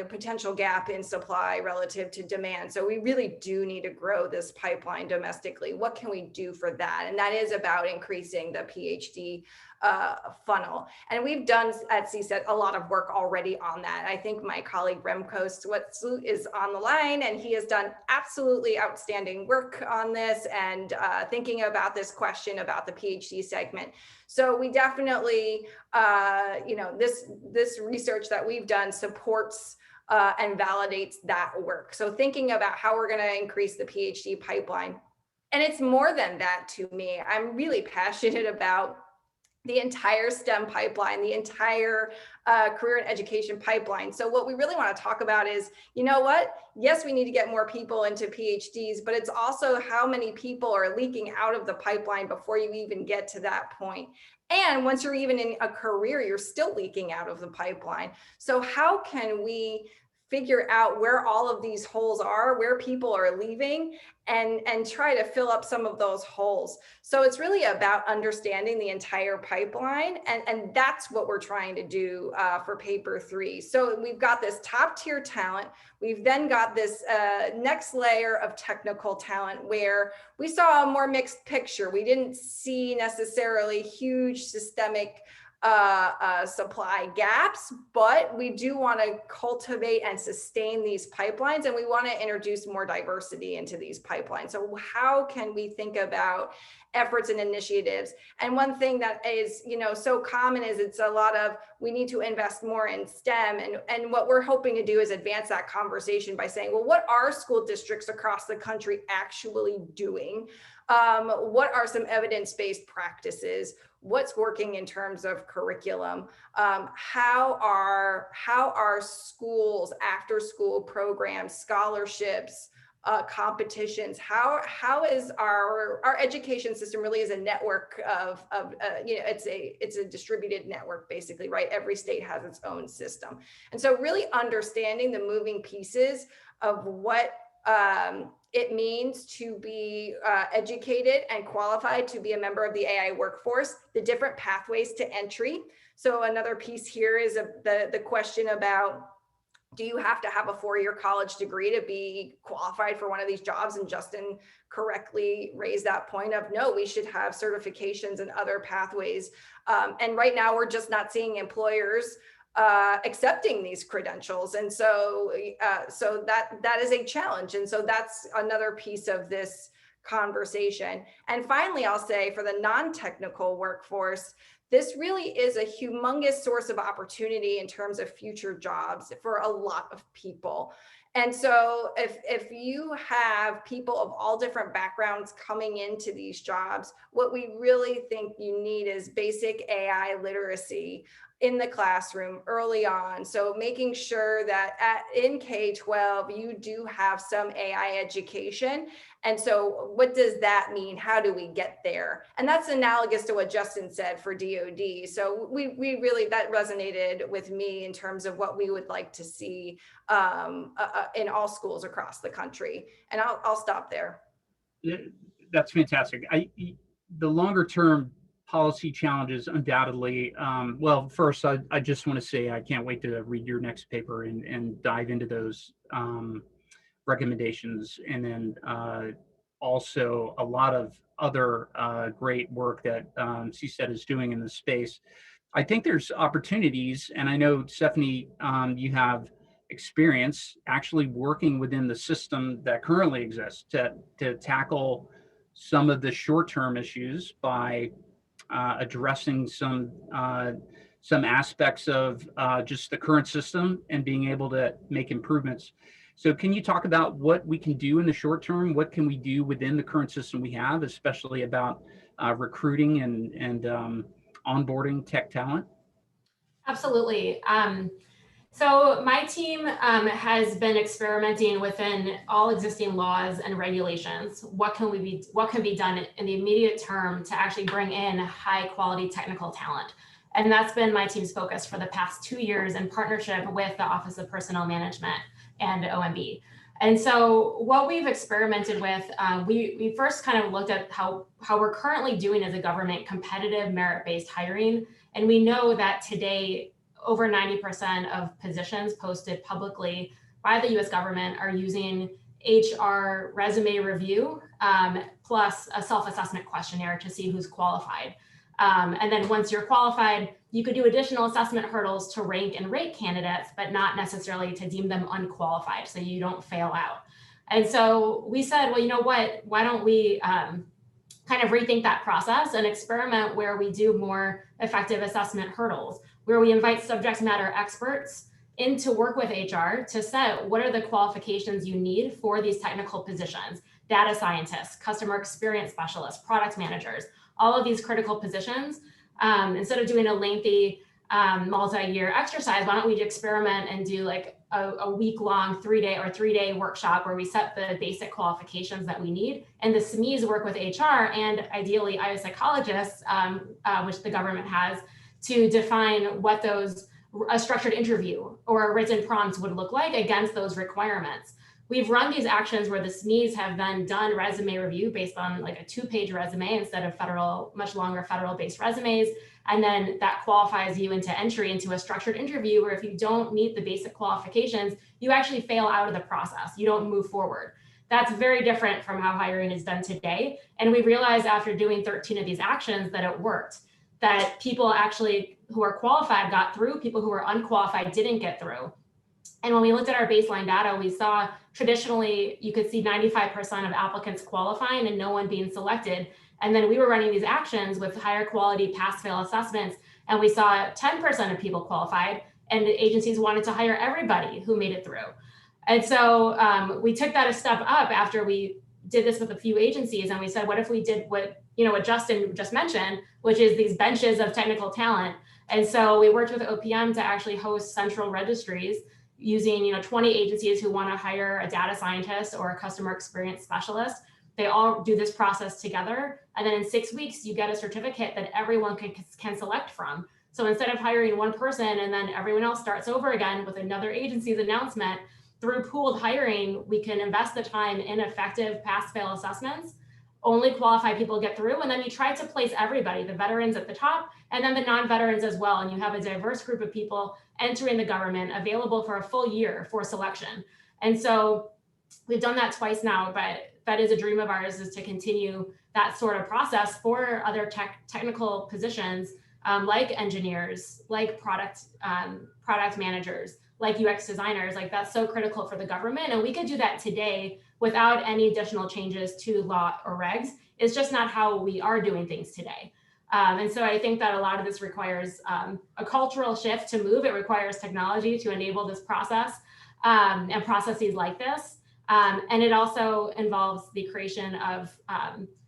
potential gap in supply relative to demand. So we really do need to grow this pipeline domestically. What can we do for that? And that is about increasing the PhD funnel. And we've done at CSET a lot of work already on that. I think my colleague Remco Swetsloot is on the line, and he has done absolutely outstanding work on this and thinking about this question about the PhD segment. So we definitely, this research that we've done supports and validates that work. So thinking about how we're going to increase the PhD pipeline. And it's more than that to me. I'm really passionate about the entire STEM pipeline, the entire career and education pipeline. So what we really want to talk about is, yes, we need to get more people into PhDs, but it's also how many people are leaking out of the pipeline before you even get to that point. And once you're even in a career, you're still leaking out of the pipeline. So how can we figure out where all of these holes are, where people are leaving, and try to fill up some of those holes. So it's really about understanding the entire pipeline, and that's what we're trying to do for paper 3. So we've got this top tier talent. We've then got this next layer of technical talent where we saw a more mixed picture. We didn't see necessarily huge systemic supply gaps, but we do want to cultivate and sustain these pipelines, and we want to introduce more diversity into these pipelines. So how can we think about efforts and initiatives? And one thing that is, so common is it's a lot of, we need to invest more in STEM. And what we're hoping to do is advance that conversation by saying, well, what are school districts across the country actually doing? What are some evidence-based practices? What's working in terms of curriculum? How are schools, after school programs, scholarships, competitions? How is our education system really is a network of it's a distributed network basically, right? Every state has its own system. And so really understanding the moving pieces of what it means to be educated and qualified to be a member of the AI workforce, the different pathways to entry. So another piece here is the question about Do you have to have a 4-year college degree to be qualified for one of these jobs? And Justin correctly raised that point of, no, we should have certifications and other pathways. And right now we're just not seeing employers accepting these credentials. And so, so that is a challenge. And so that's another piece of this conversation. And finally, I'll say for the non-technical workforce, this really is a humongous source of opportunity in terms of future jobs for a lot of people. And so if you have people of all different backgrounds coming into these jobs, what we really think you need is basic AI literacy in the classroom early on. So making sure that in K-12, you do have some AI education. And so what does that mean? How do we get there? And that's analogous to what Justin said for DoD. So we really, that resonated with me in terms of what we would like to see in all schools across the country. And I'll stop there. That's fantastic. The longer term policy challenges undoubtedly, well, first, I just want to say I can't wait to read your next paper and dive into those recommendations. And then also a lot of other great work that CSET is doing in this space. I think there's opportunities, and I know, Stephanie, you have experience actually working within the system that currently exists to tackle some of the short-term issues by addressing some aspects of just the current system and being able to make improvements. So can you talk about what we can do in the short term? What can we do within the current system we have, especially about recruiting and onboarding tech talent? Absolutely. So my team has been experimenting within all existing laws and regulations. What can be done in the immediate term to actually bring in high quality technical talent? And that's been my team's focus for the past 2 years in partnership with the Office of Personnel Management and OMB. And so what we've experimented with, we first kind of looked at how we're currently doing as a government competitive merit-based hiring. And we know that today, over 90% of positions posted publicly by the US government are using HR resume review plus a self-assessment questionnaire to see who's qualified. And then once you're qualified, you could do additional assessment hurdles to rank and rate candidates, but not necessarily to deem them unqualified, so you don't fail out. And so we said, well, you know what, why don't we kind of rethink that process and experiment where we do more effective assessment hurdles, where we invite subject matter experts in to work with HR to set what are the qualifications you need for these technical positions, data scientists, customer experience specialists, product managers, all of these critical positions. Instead of doing a lengthy multi-year exercise, why don't we experiment and do like a week-long 3-day workshop where we set the basic qualifications that we need, and the SMEs work with HR and ideally IO psychologists, which the government has, to define what a structured interview or a written prompt would look like against those requirements. We've run these actions where the SMEs have then done resume review based on like a 2-page resume instead of much longer federal-based resumes. And then that qualifies you into entry into a structured interview where if you don't meet the basic qualifications, you actually fail out of the process. You don't move forward. That's very different from how hiring is done today. And we realized after doing 13 of these actions that it worked, that people actually who are qualified got through, people who are unqualified didn't get through. And when we looked at our baseline data, we saw traditionally you could see 95% of applicants qualifying and no one being selected. And then we were running these actions with higher quality pass-fail assessments, and we saw 10% of people qualified, and the agencies wanted to hire everybody who made it through. And so we took that a step up after we did this with a few agencies, and we said, what if we did what Justin just mentioned, which is these benches of technical talent. And so we worked with OPM to actually host central registries using 20 agencies who want to hire a data scientist or a customer experience specialist. They all do this process together. And then in 6 weeks, you get a certificate that everyone can select from. So instead of hiring one person and then everyone else starts over again with another agency's announcement, through pooled hiring, we can invest the time in effective pass-fail assessments only qualified people get through. And then you try to place everybody, the veterans at the top, and then the non-veterans as well. And you have a diverse group of people entering the government available for a full year for selection. And so we've done that twice now, but that is a dream of ours, is to continue that sort of process for other technical positions, like engineers, like product managers, like UX designers. Like, that's so critical for the government. And we could do that today without any additional changes to law or regs. It's just not how we are doing things today. And so I think that a lot of this requires a cultural shift to move. It requires technology to enable this process, and processes like this. And it also involves the creation of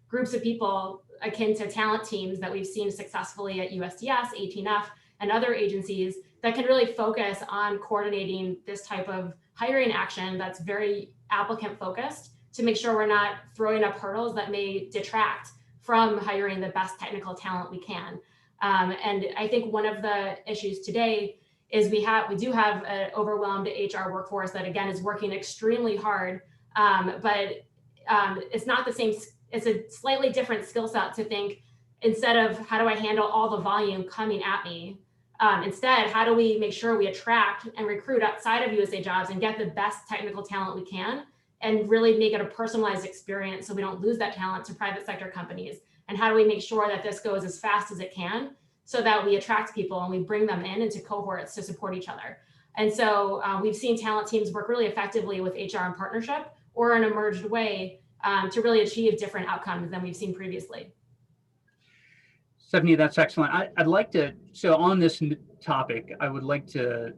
groups of people akin to talent teams that we've seen successfully at USDS, 18F, and other agencies that can really focus on coordinating this type of hiring action that's very applicant focused, to make sure we're not throwing up hurdles that may detract from hiring the best technical talent we can. And I think one of the issues today is we do have an overwhelmed HR workforce that, again, is working extremely hard, but it's not the same. It's a slightly different skill set to think, instead of how do I handle all the volume coming at me, instead, how do we make sure we attract and recruit outside of USA Jobs and get the best technical talent we can, and really make it a personalized experience so we don't lose that talent to private sector companies? And how do we make sure that this goes as fast as it can, so that we attract people and we bring them in into cohorts to support each other? And so we've seen talent teams work really effectively with HR in partnership or in a merged way to really achieve different outcomes than we've seen previously. Stephanie, that's excellent. I'd like to, so on this topic, I would like to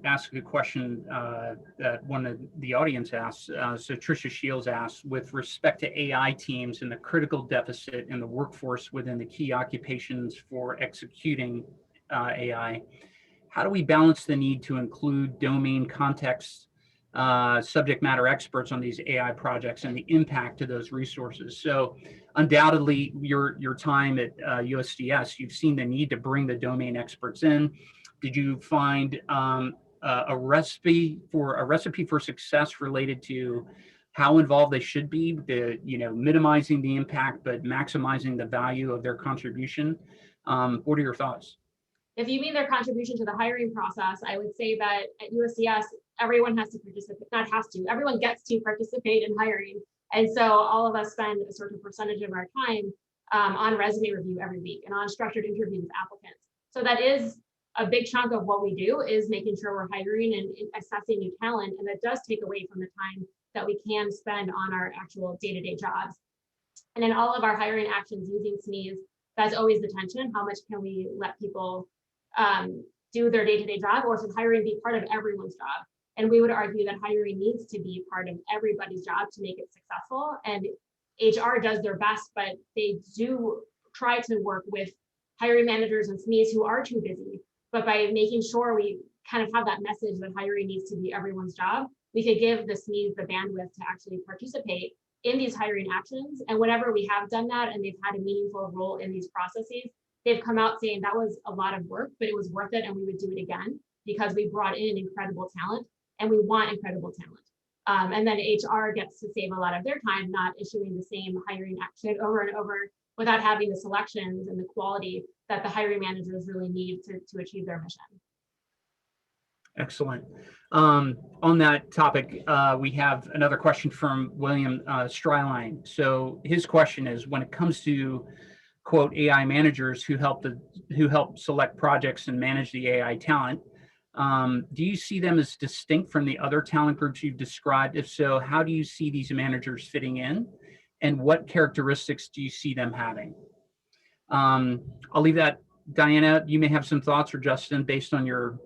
ask a question that one of the audience asked. So Tricia Shields asked, with respect to AI teams and the critical deficit in the workforce within the key occupations for executing AI, how do we balance the need to include domain context, subject matter experts on these AI projects and the impact of those resources? So undoubtedly, your time at USDS, you've seen the need to bring the domain experts in. Did you find a recipe for success related to how involved they should be, minimizing the impact but maximizing the value of their contribution? What are your thoughts? If you mean their contribution to the hiring process, I would say that at USDS, everyone has to participate, not has to, everyone gets to participate in hiring. And so all of us spend a certain percentage of our time on resume review every week and on structured interviews with applicants. So that is a big chunk of what we do, is making sure we're hiring and assessing new talent. And that does take away from the time that we can spend on our actual day-to-day jobs. And in all of our hiring actions using SMEs, that's always the tension. How much can we let people do their day-to-day job, or should hiring be part of everyone's job? And we would argue that hiring needs to be part of everybody's job to make it successful. And HR does their best, but they do try to work with hiring managers and SMEs who are too busy. But by making sure we kind of have that message that hiring needs to be everyone's job, we could give the SMEs the bandwidth to actually participate in these hiring actions. And whenever we have done that and they've had a meaningful role in these processes, they've come out saying that was a lot of work, but it was worth it, and we would do it again because we brought in incredible talent, and we want incredible talent. And then HR gets to save a lot of their time not issuing the same hiring action over and over without having the selections and the quality that the hiring managers really need to achieve their mission. Excellent. On that topic, we have another question from William Stryline. So his question is, when it comes to quote AI managers who help select projects and manage the AI talent, do you see them as distinct from the other talent groups you've described? If so, how do you see these managers fitting in, and what characteristics do you see them having? I'll leave that. Dianna, you may have some thoughts, or Justin, based on your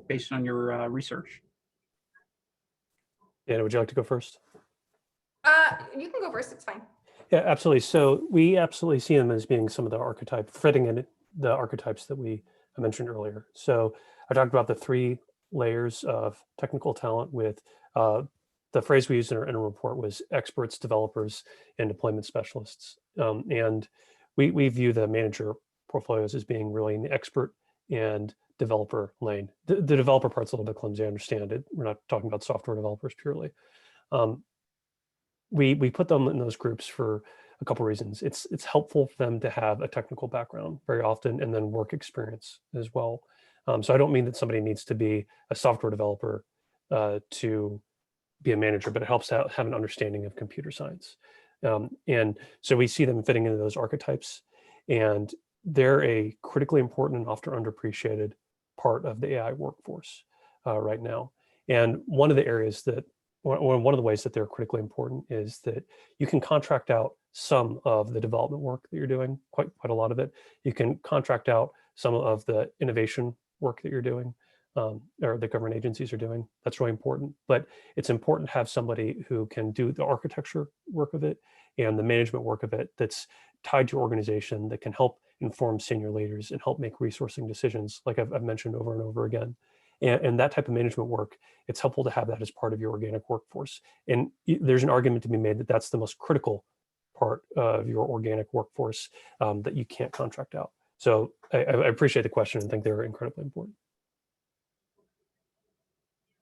research. Yeah, would you like to go first? You can go first. It's fine. Yeah, absolutely. So we absolutely see them as being some of the fitting in the archetypes that I mentioned earlier. So I talked about the 3 layers of technical talent with the phrase we used in our report was experts, developers, and deployment specialists. And we view the manager portfolios as being really in the expert and developer lane. The developer part's a little bit clumsy, I understand it. We're not talking about software developers purely. We put them in those groups for a couple reasons. It's helpful for them to have a technical background very often, and then work experience as well. So I don't mean that somebody needs to be a software developer to be a manager, but it helps to have an understanding of computer science. And so we see them fitting into those archetypes, and they're a critically important and often underappreciated part of the AI workforce right now. And one of the areas that, one of the ways that they're critically important is that you can contract out some of the development work that you're doing, quite a lot of it. You can contract out some of the innovation work that you're doing, or the government agencies are doing. That's really important. But it's important to have somebody who can do the architecture work of it and the management work of it that's tied to your organization, that can help inform senior leaders and help make resourcing decisions, like I've mentioned over and over again. And that type of management work, it's helpful to have that as part of your organic workforce. And there's an argument to be made that that's the most critical part of your organic workforce that you can't contract out. So I appreciate the question and think they're incredibly important.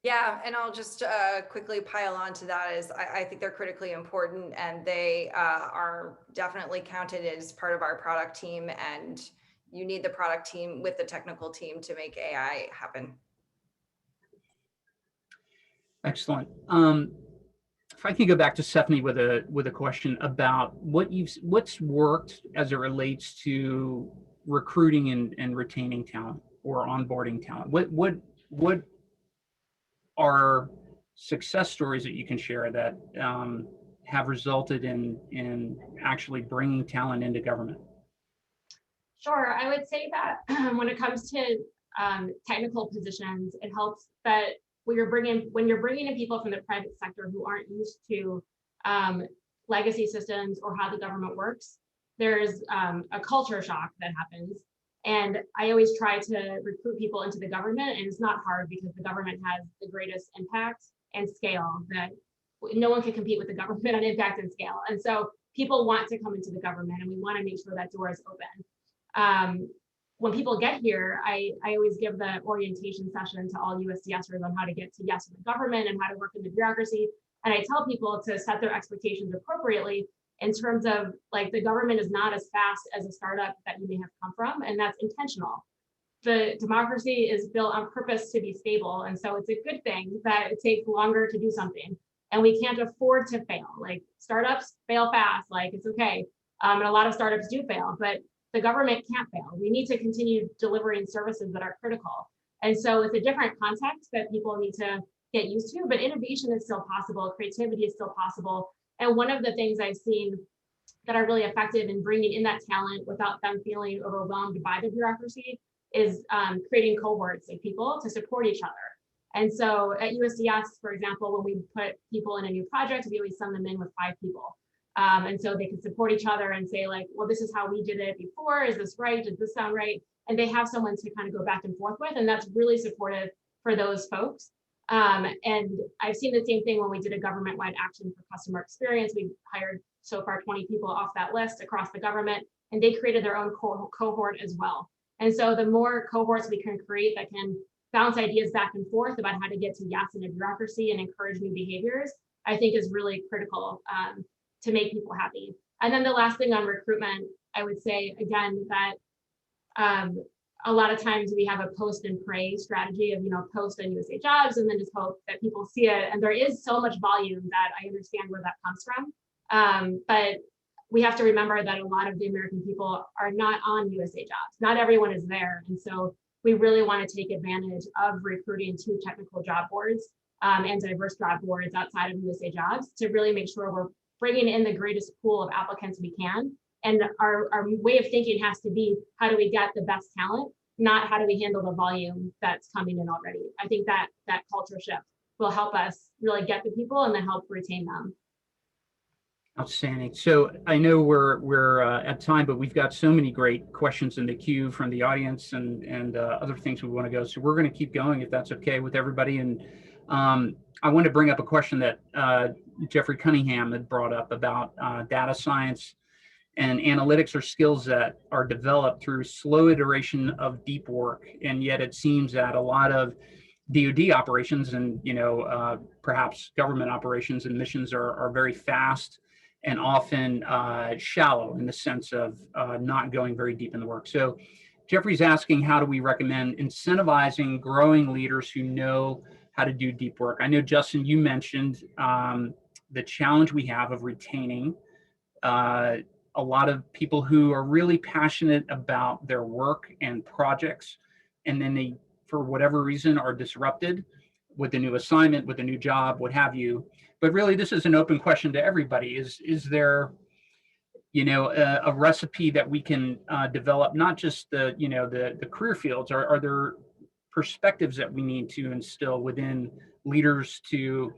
Yeah, and I'll just quickly pile on to that is I think they're critically important, and they are definitely counted as part of our product team, and you need the product team with the technical team to make AI happen. Excellent. If I could go back to Stephanie with a question about what's worked as it relates to recruiting and retaining talent or onboarding talent. What are success stories that you can share that have resulted in actually bringing talent into government? Sure, I would say that when it comes to technical positions, it helps that when you're bringing in people from the private sector who aren't used to legacy systems or how the government works, there's a culture shock that happens. And I always try to recruit people into the government, and it's not hard because the government has the greatest impact and scale that no one can compete with the government on impact and scale. And so people want to come into the government, and we want to make sure that door is open. When people get here, I always give the orientation session to all USDSers on how to get to yes in the government and how to work in the bureaucracy. And I tell people to set their expectations appropriately in terms of, like, the government is not as fast as a startup that you may have come from, and that's intentional. The democracy is built on purpose to be stable, and so it's a good thing that it takes longer to do something, and we can't afford to fail. Like, startups fail fast, like, it's okay, and a lot of startups do fail, but the government can't fail. We need to continue delivering services that are critical, and so it's a different context that people need to get used to, but innovation is still possible, creativity is still possible. And one of the things I've seen that are really effective in bringing in that talent without them feeling overwhelmed by the bureaucracy is creating cohorts of people to support each other. And so at USDS, for example, when we put people in a new project, we always send them in with 5 people. And so they can support each other and say, like, well, this is how we did it before. Is this right? Does this sound right? And they have someone to kind of go back and forth with. And that's really supportive for those folks. And I've seen the same thing when we did a government-wide action for customer experience. We hired so far 20 people off that list across the government, and they created their own cohort as well. And so the more cohorts we can create that can bounce ideas back and forth about how to get to yes in a bureaucracy and encourage new behaviors, I think is really critical to make people happy. And then the last thing on recruitment, I would say again that a lot of times we have a post and pray strategy of, post on USA Jobs and then just hope that people see it. And there is so much volume that I understand where that comes from. But we have to remember that a lot of the American people are not on USA Jobs. Not everyone is there. And so we really want to take advantage of recruiting to technical job boards and diverse job boards outside of USA Jobs to really make sure we're bringing in the greatest pool of applicants we can. And our way of thinking has to be, how do we get the best talent, not how do we handle the volume that's coming in already. I think that culture shift will help us really get the people and then help retain them. Outstanding. So I know we're at time, but we've got so many great questions in the queue from the audience and other things we want to go. So we're going to keep going if that's okay with everybody. And I want to bring up a question that Jeffrey Cunningham had brought up about data science and analytics are skills that are developed through slow iteration of deep work. And yet it seems that a lot of DoD operations and perhaps government operations and missions are very fast and often shallow in the sense of not going very deep in the work. So Jeffrey's asking, how do we recommend incentivizing growing leaders who know how to do deep work? I know, Justin, you mentioned the challenge we have of retaining a lot of people who are really passionate about their work and projects, and then they, for whatever reason, are disrupted with a new assignment, with a new job, what have you. But really, this is an open question to everybody. Is there, a recipe that we can develop, not just the career fields? Are there perspectives that we need to instill within leaders to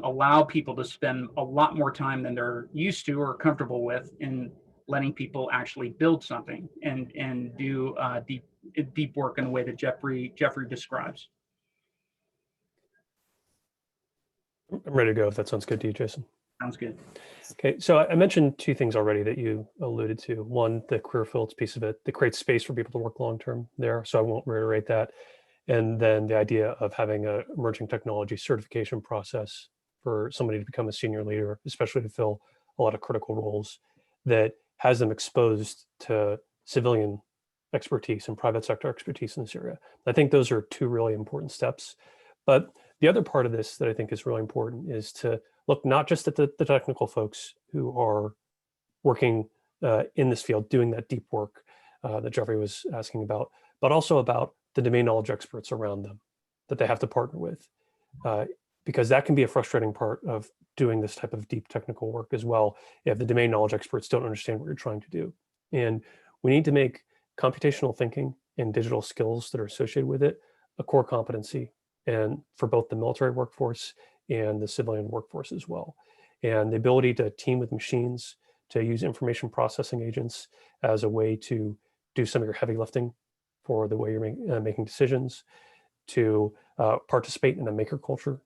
allow people to spend a lot more time than they're used to or comfortable with in letting people actually build something and do deep work in the way that Jeffrey describes? I'm ready to go if that sounds good to you, Jason. Sounds good. Okay, so I mentioned two things already that you alluded to. One, the career fields piece of it, that creates space for people to work long-term there, so I won't reiterate that. And then the idea of having an emerging technology certification process for somebody to become a senior leader, especially to fill a lot of critical roles, that has them exposed to civilian expertise and private sector expertise in this area. I think those are two really important steps. But the other part of this that I think is really important is to look not just at the technical folks who are working in this field, doing that deep work that Jeffrey was asking about, but also about the domain knowledge experts around them that they have to partner with, because that can be a frustrating part of doing this type of deep technical work as well, if the domain knowledge experts don't understand what you're trying to do. And we need to make computational thinking and digital skills that are associated with it a core competency, and for both the military workforce and the civilian workforce as well. And the ability to team with machines, to use information processing agents as a way to do some of your heavy lifting for the way you're making decisions, to participate in a maker culture,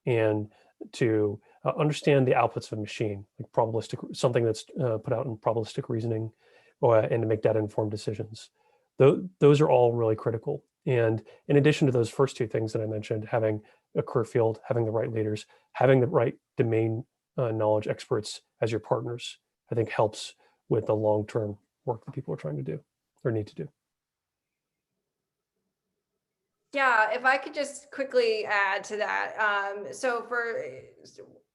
and to understand the outputs of a machine, like probabilistic, something that's put out in probabilistic reasoning, and to make data-informed decisions. Those are all really critical. And in addition to those first two things that I mentioned, having a career field, having the right leaders, having the right domain knowledge experts as your partners, I think helps with the long-term work that people are trying to do or need to do. Yeah, if I could just quickly add to that. So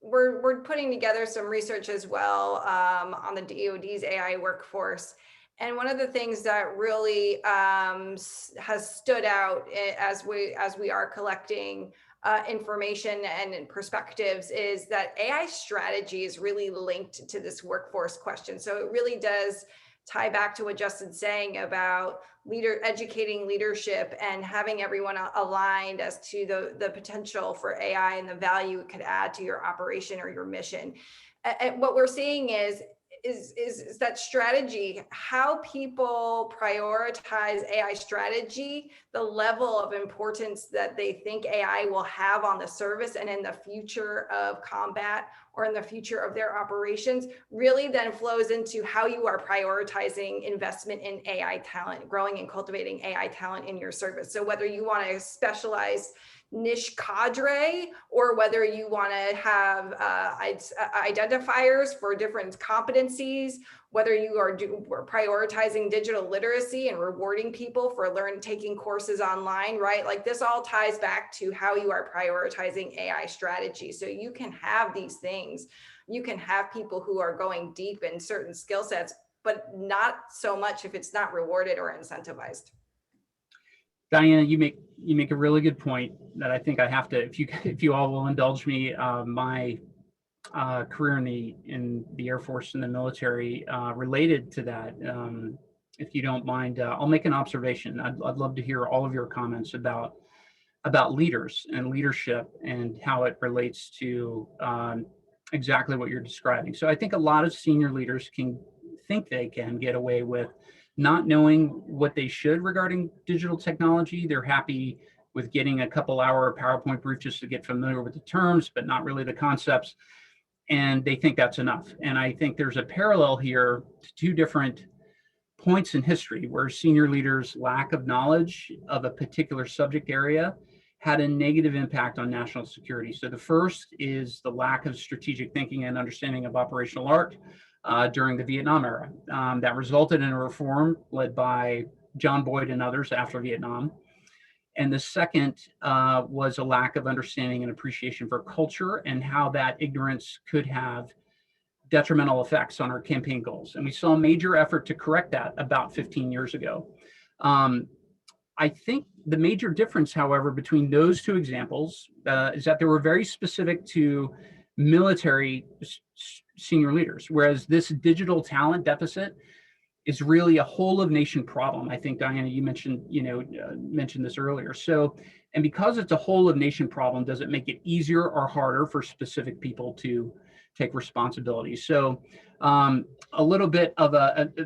we're putting together some research as well on the DoD's AI workforce. And one of the things that really has stood out as we are collecting information and perspectives is that AI strategy is really linked to this workforce question. So it really does tie back to what Justin's saying about educating leadership and having everyone aligned as to the potential for AI and the value it could add to your operation or your mission. And what we're seeing is that strategy, how people prioritize AI strategy, the level of importance that they think AI will have on the service and in the future of combat or in the future of their operations, really then flows into how you are prioritizing investment in AI talent, growing and cultivating AI talent in your service. So whether you want to specialize niche cadre, or whether you want to have identifiers for different competencies, whether you are prioritizing digital literacy and rewarding people for taking courses online, right? Like this all ties back to how you are prioritizing AI strategy. So you can have these things, you can have people who are going deep in certain skill sets, but not so much if it's not rewarded or incentivized. Dianna, you make a really good point that I think I have to, if you all will indulge me, my career in the Air Force and the military related to that. If you don't mind, I'll make an observation. I'd love to hear all of your comments about leaders and leadership and how it relates to exactly what you're describing. So I think a lot of senior leaders think they can get away with not knowing what they should regarding digital technology. They're happy with getting a couple-hour PowerPoint brief just to get familiar with the terms, but not really the concepts. And they think that's enough. And I think there's a parallel here to two different points in history where senior leaders' lack of knowledge of a particular subject area had a negative impact on national security. So the first is the lack of strategic thinking and understanding of operational art during the Vietnam era. That resulted in a reform led by John Boyd and others after Vietnam. And the second was a lack of understanding and appreciation for culture and how that ignorance could have detrimental effects on our campaign goals. And we saw a major effort to correct that about 15 years ago. I think the major difference, however, between those two examples is that they were very specific to military senior leaders, whereas this digital talent deficit is really a whole of nation problem. I think, Dianna, you mentioned, mentioned this earlier. So, and because it's a whole of nation problem, does it make it easier or harder for specific people to take responsibility? So a little bit of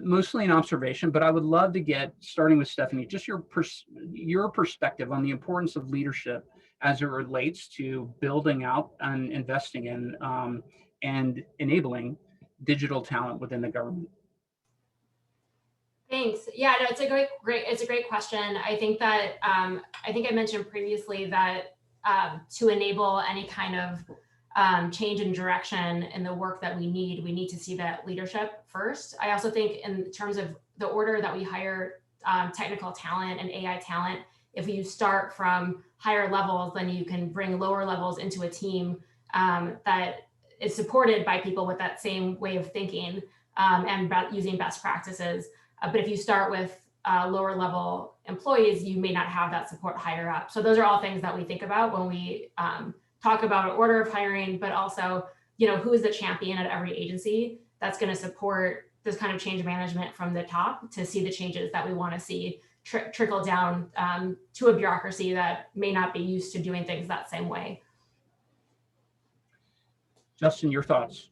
mostly an observation, but I would love to get, starting with Stephanie, just your perspective on the importance of leadership as it relates to building out and investing in and enabling digital talent within the government. Thanks. Yeah, no, it's a great question. I think that I think I mentioned previously that to enable any kind of change in direction in the work that we need to see that leadership first. I also think in terms of the order that we hire technical talent and AI talent, if you start from higher levels, then you can bring lower levels into a team that is supported by people with that same way of thinking and using best practices. But if you start with lower level employees, you may not have that support higher up. So those are all things that we think about when we talk about order of hiring, but also, who is the champion at every agency that's going to support this kind of change management from the top to see the changes that we want to see trickle down to a bureaucracy that may not be used to doing things that same way. Justin, your thoughts?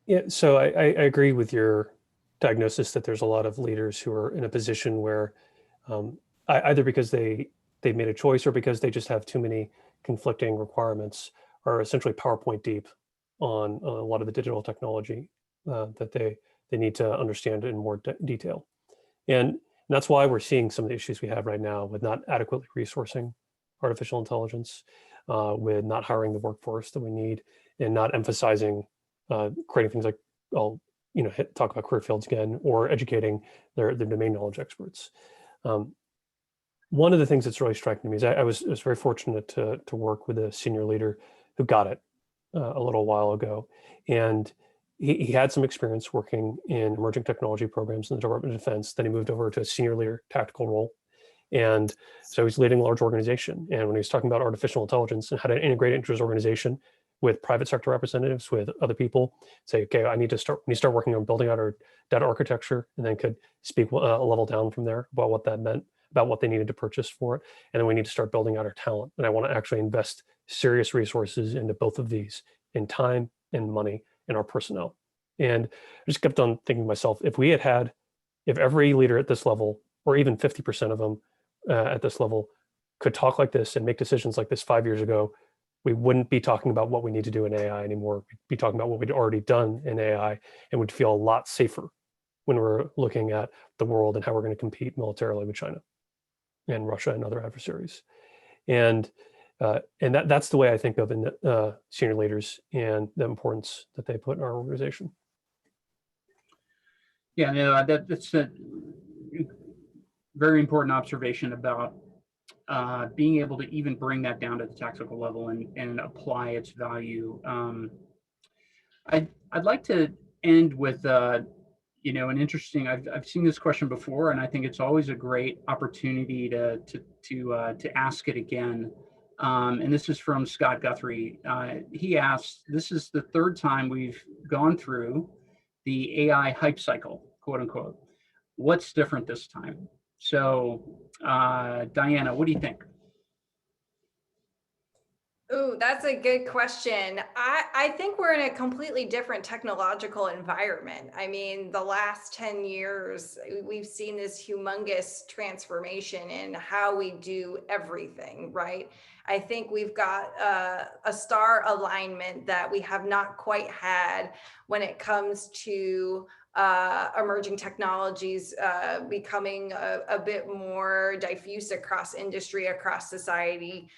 Yeah, so I agree with your diagnosis that there's a lot of leaders who are in a position where either because they made a choice or because they just have too many conflicting requirements are essentially PowerPoint deep on a lot of the digital technology that they need to understand in more detail. And that's why we're seeing some of the issues we have right now with not adequately resourcing artificial intelligence, with not hiring the workforce that we need, and not emphasizing creating things like, talk about career fields again, or educating their domain knowledge experts. One of the things that's really striking to me is I was very fortunate to work with a senior leader who got it a little while ago. And he had some experience working in emerging technology programs in the Department of Defense. Then he moved over to a senior leader tactical role. And so he's leading a large organization. And when he was talking about artificial intelligence and how to integrate it into his organization with private sector representatives, with other people, say, okay, we need to start working on building out our data architecture, and then could speak a level down from there about what that meant, about what they needed to purchase for it. And then we need to start building out our talent. And I want to actually invest serious resources into both of these, in time and money, in our personnel. And I just kept on thinking to myself, if every leader at this level, or even 50% of them at this level, could talk like this and make decisions like this 5 years ago, we wouldn't be talking about what we need to do in AI anymore. We'd be talking about what we'd already done in AI, and would feel a lot safer when we're looking at the world and how we're going to compete militarily with China and Russia and other adversaries. And that's the way I think of in senior leaders and the importance that they put in our organization. Yeah, no, that's a very important observation about being able to even bring that down to the tactical level and apply its value. I'd like to end with an interesting. I've seen this question before, and I think it's always a great opportunity to ask it again. And this is from Scott Guthrie. He asked, "This is the third time we've gone through the AI hype cycle, quote unquote. What's different this time?" So, Dianna, what do you think? Ooh, that's a good question. I think we're in a completely different technological environment. I mean, the last 10 years, we've seen this humongous transformation in how we do everything, right? I think we've got a star alignment that we have not quite had when it comes to emerging technologies becoming a bit more diffuse across industry, across society.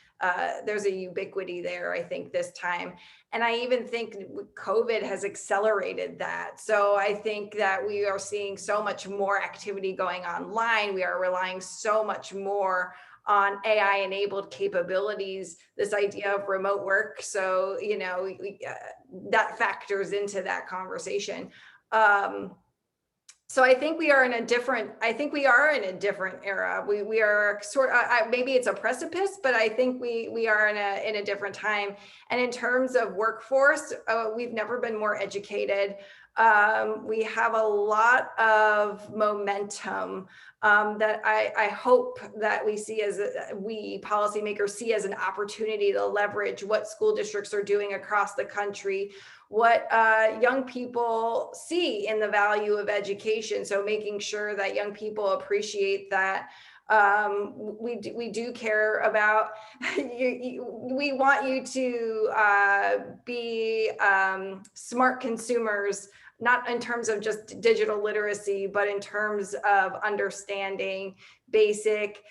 There's a ubiquity there, I think, this time. And I even think COVID has accelerated that. So I think that we are seeing so much more activity going online. We are relying so much more on AI-enabled capabilities, this idea of remote work. So, you know, that factors into that conversation. So I think we are in a different, era. We are sort of, maybe it's a precipice, but I think we are in a different time. And in terms of workforce, we've never been more educated. We have a lot of momentum that I hope that we see we policymakers see as an opportunity to leverage what school districts are doing across the country, what young people see in the value of education. So making sure that young people appreciate that we do care about we want you to be smart consumers, not in terms of just digital literacy, but in terms of understanding basic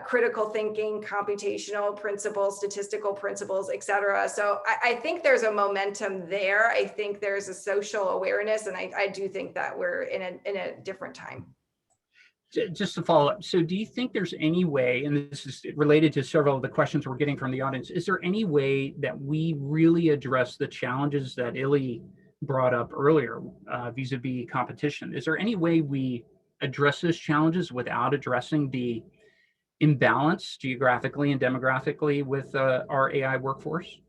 critical thinking, computational principles, statistical principles, et cetera. So I think there's a momentum there. I think there's a social awareness, and I do think that we're in a different time. Just to follow up, so do you think there's any way, and this is related to several of the questions we're getting from the audience, is there any way that we really address the challenges that Illy brought up earlier vis-a-vis competition? Is there any way we address those challenges without addressing the imbalance geographically and demographically with our AI workforce?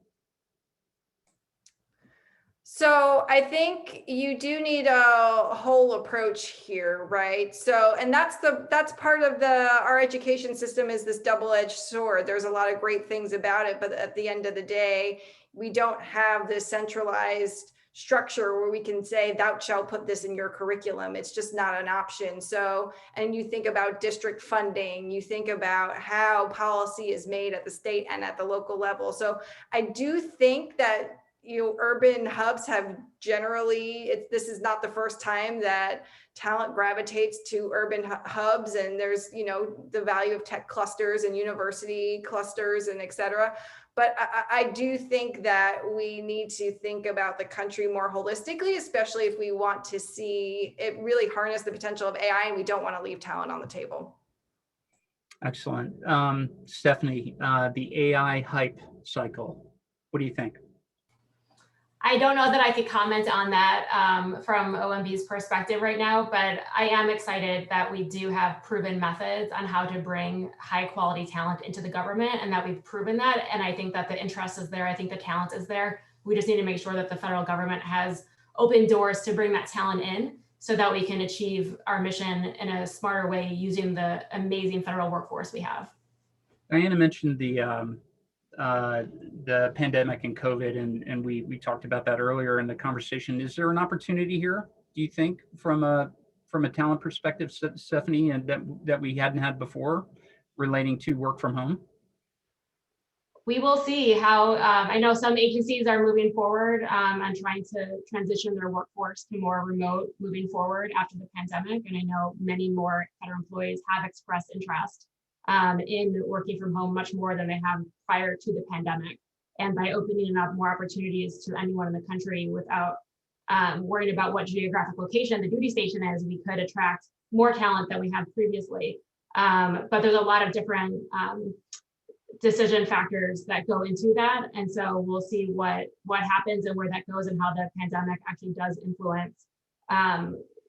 So I think you do need a whole approach here, right? So, and that's part of our education system is this double-edged sword. There's a lot of great things about it, but at the end of the day, we don't have this centralized structure where we can say, thou shalt put this in your curriculum. It's just not an option. So, and you think about district funding, you think about how policy is made at the state and at the local level. So I do think that urban hubs have generally, this is not the first time that talent gravitates to urban hubs, and there's, the value of tech clusters and university clusters and et cetera. But I do think that we need to think about the country more holistically, especially if we want to see it really harness the potential of AI and we don't want to leave talent on the table. Excellent. Stephanie, the AI hype cycle, what do you think? I don't know that I could comment on that from OMB's perspective right now, but I am excited that we do have proven methods on how to bring high quality talent into the government, and that we've proven that. And I think that the interest is there. I think the talent is there. We just need to make sure that the federal government has open doors to bring that talent in so that we can achieve our mission in a smarter way using the amazing federal workforce we have. Dianna mentioned the pandemic and COVID, and we talked about that earlier in the conversation. Is there an opportunity here, do you think, from a talent perspective, Stephanie, and that we hadn't had before relating to work from home? We will see how, I know some agencies are moving forward on trying to transition their workforce to more remote moving forward after the pandemic. And I know many more federal employees have expressed interest in working from home much more than they have prior to the pandemic. And by opening up more opportunities to anyone in the country without worrying about what geographic location the duty station is, we could attract more talent than we had previously. But there's a lot of different decision factors that go into that. And so we'll see what happens and where that goes and how the pandemic actually does influence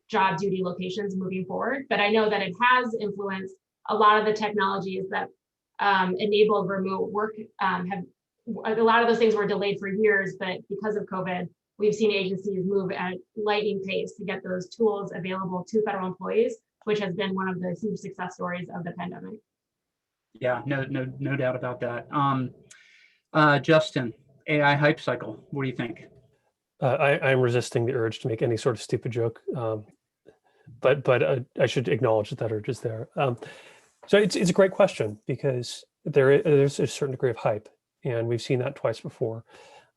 job duty locations moving forward. But I know that it has influenced a lot of the technologies that enabled remote work. A lot of those things were delayed for years, but because of COVID, we've seen agencies move at lightning pace to get those tools available to federal employees, which has been one of the huge success stories of the pandemic. Yeah, no doubt about that. Justin, AI hype cycle, what do you think? I'm resisting the urge to make any sort of stupid joke, but I should acknowledge that urge is there. So it's a great question, because there's a certain degree of hype, and we've seen that twice before,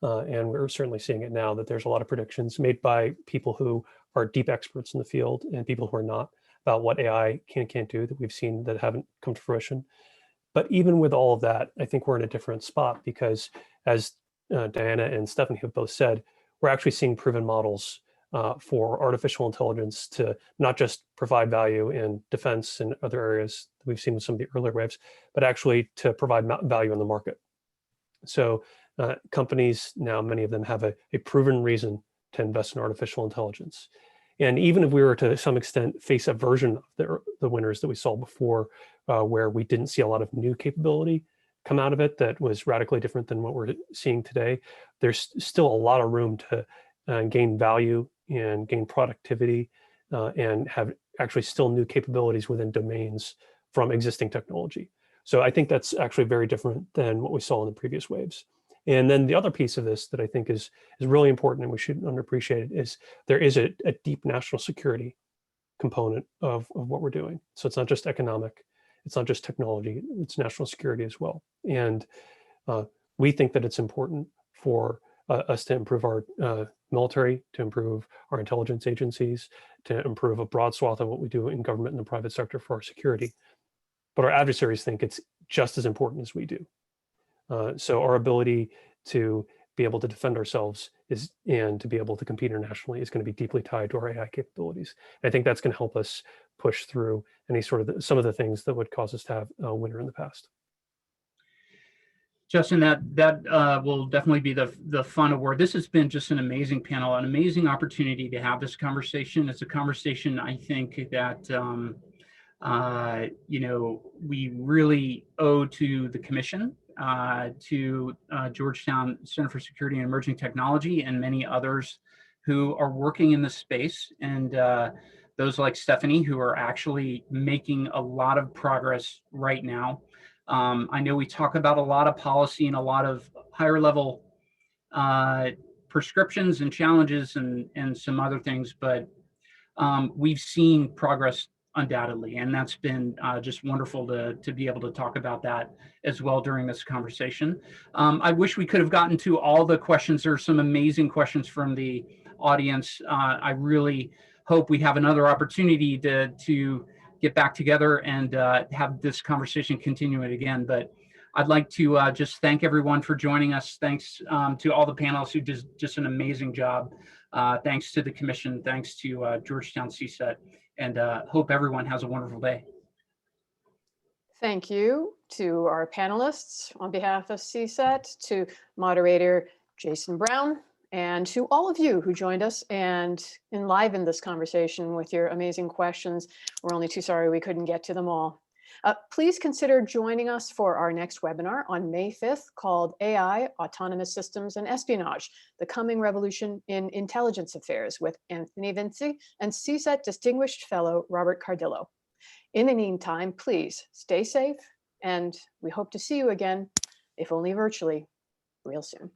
and we're certainly seeing it now, that there's a lot of predictions made by people who are deep experts in the field and people who are not about what AI can and can't do that we've seen that haven't come to fruition. But even with all of that, I think we're in a different spot because as Dianna and Stephanie have both said, we're actually seeing proven models for artificial intelligence to not just provide value in defense and other areas that we've seen with some of the earlier waves, but actually to provide value in the market. So companies now, many of them have a proven reason to invest in artificial intelligence. And even if we were to some extent face a version of the winners that we saw before, where we didn't see a lot of new capability come out of it that was radically different than what we're seeing today, there's still a lot of room to gain value and gain productivity and have actually still new capabilities within domains from existing technology. So I think that's actually very different than what we saw in the previous waves. And then the other piece of this that I think is really important and we shouldn't underappreciate it is there is a deep national security component of what we're doing. So it's not just economic, it's not just technology, it's national security as well. And we think that it's important for us to improve our military, to improve our intelligence agencies, to improve a broad swath of what we do in government and the private sector for our security. But our adversaries think it's just as important as we do. So our ability to be able to defend ourselves and to be able to compete internationally is going to be deeply tied to our AI capabilities. And I think that's going to help us push through any sort of some of the things that would cause us to have a winner in the past. Justin, that will definitely be the fun award. This has been just an amazing panel, an amazing opportunity to have this conversation. It's a conversation I think that we really owe to the commission, to Georgetown Center for Security and Emerging Technology, and many others who are working in this space, and those like Stephanie who are actually making a lot of progress right now. I know we talk about a lot of policy and a lot of higher level prescriptions and challenges and some other things, but we've seen progress undoubtedly, and that's been just wonderful to be able to talk about that as well during this conversation. I wish we could have gotten to all the questions. There are some amazing questions from the audience. I really hope we have another opportunity to get back together and have this conversation continue it again. But I'd like to just thank everyone for joining us. Thanks to all the panelists who did just an amazing job. Thanks to the commission. Thanks to Georgetown CSET. And hope everyone has a wonderful day. Thank you to our panelists on behalf of CSET, to moderator Jason Brown, and to all of you who joined us and enlivened this conversation with your amazing questions. We're only too sorry we couldn't get to them all. Please consider joining us for our next webinar on May 5th called AI, Autonomous Systems and Espionage, the Coming Revolution in Intelligence Affairs with Anthony Vinci and CSET Distinguished Fellow Robert Cardillo. In the meantime, please stay safe, and we hope to see you again, if only virtually, real soon.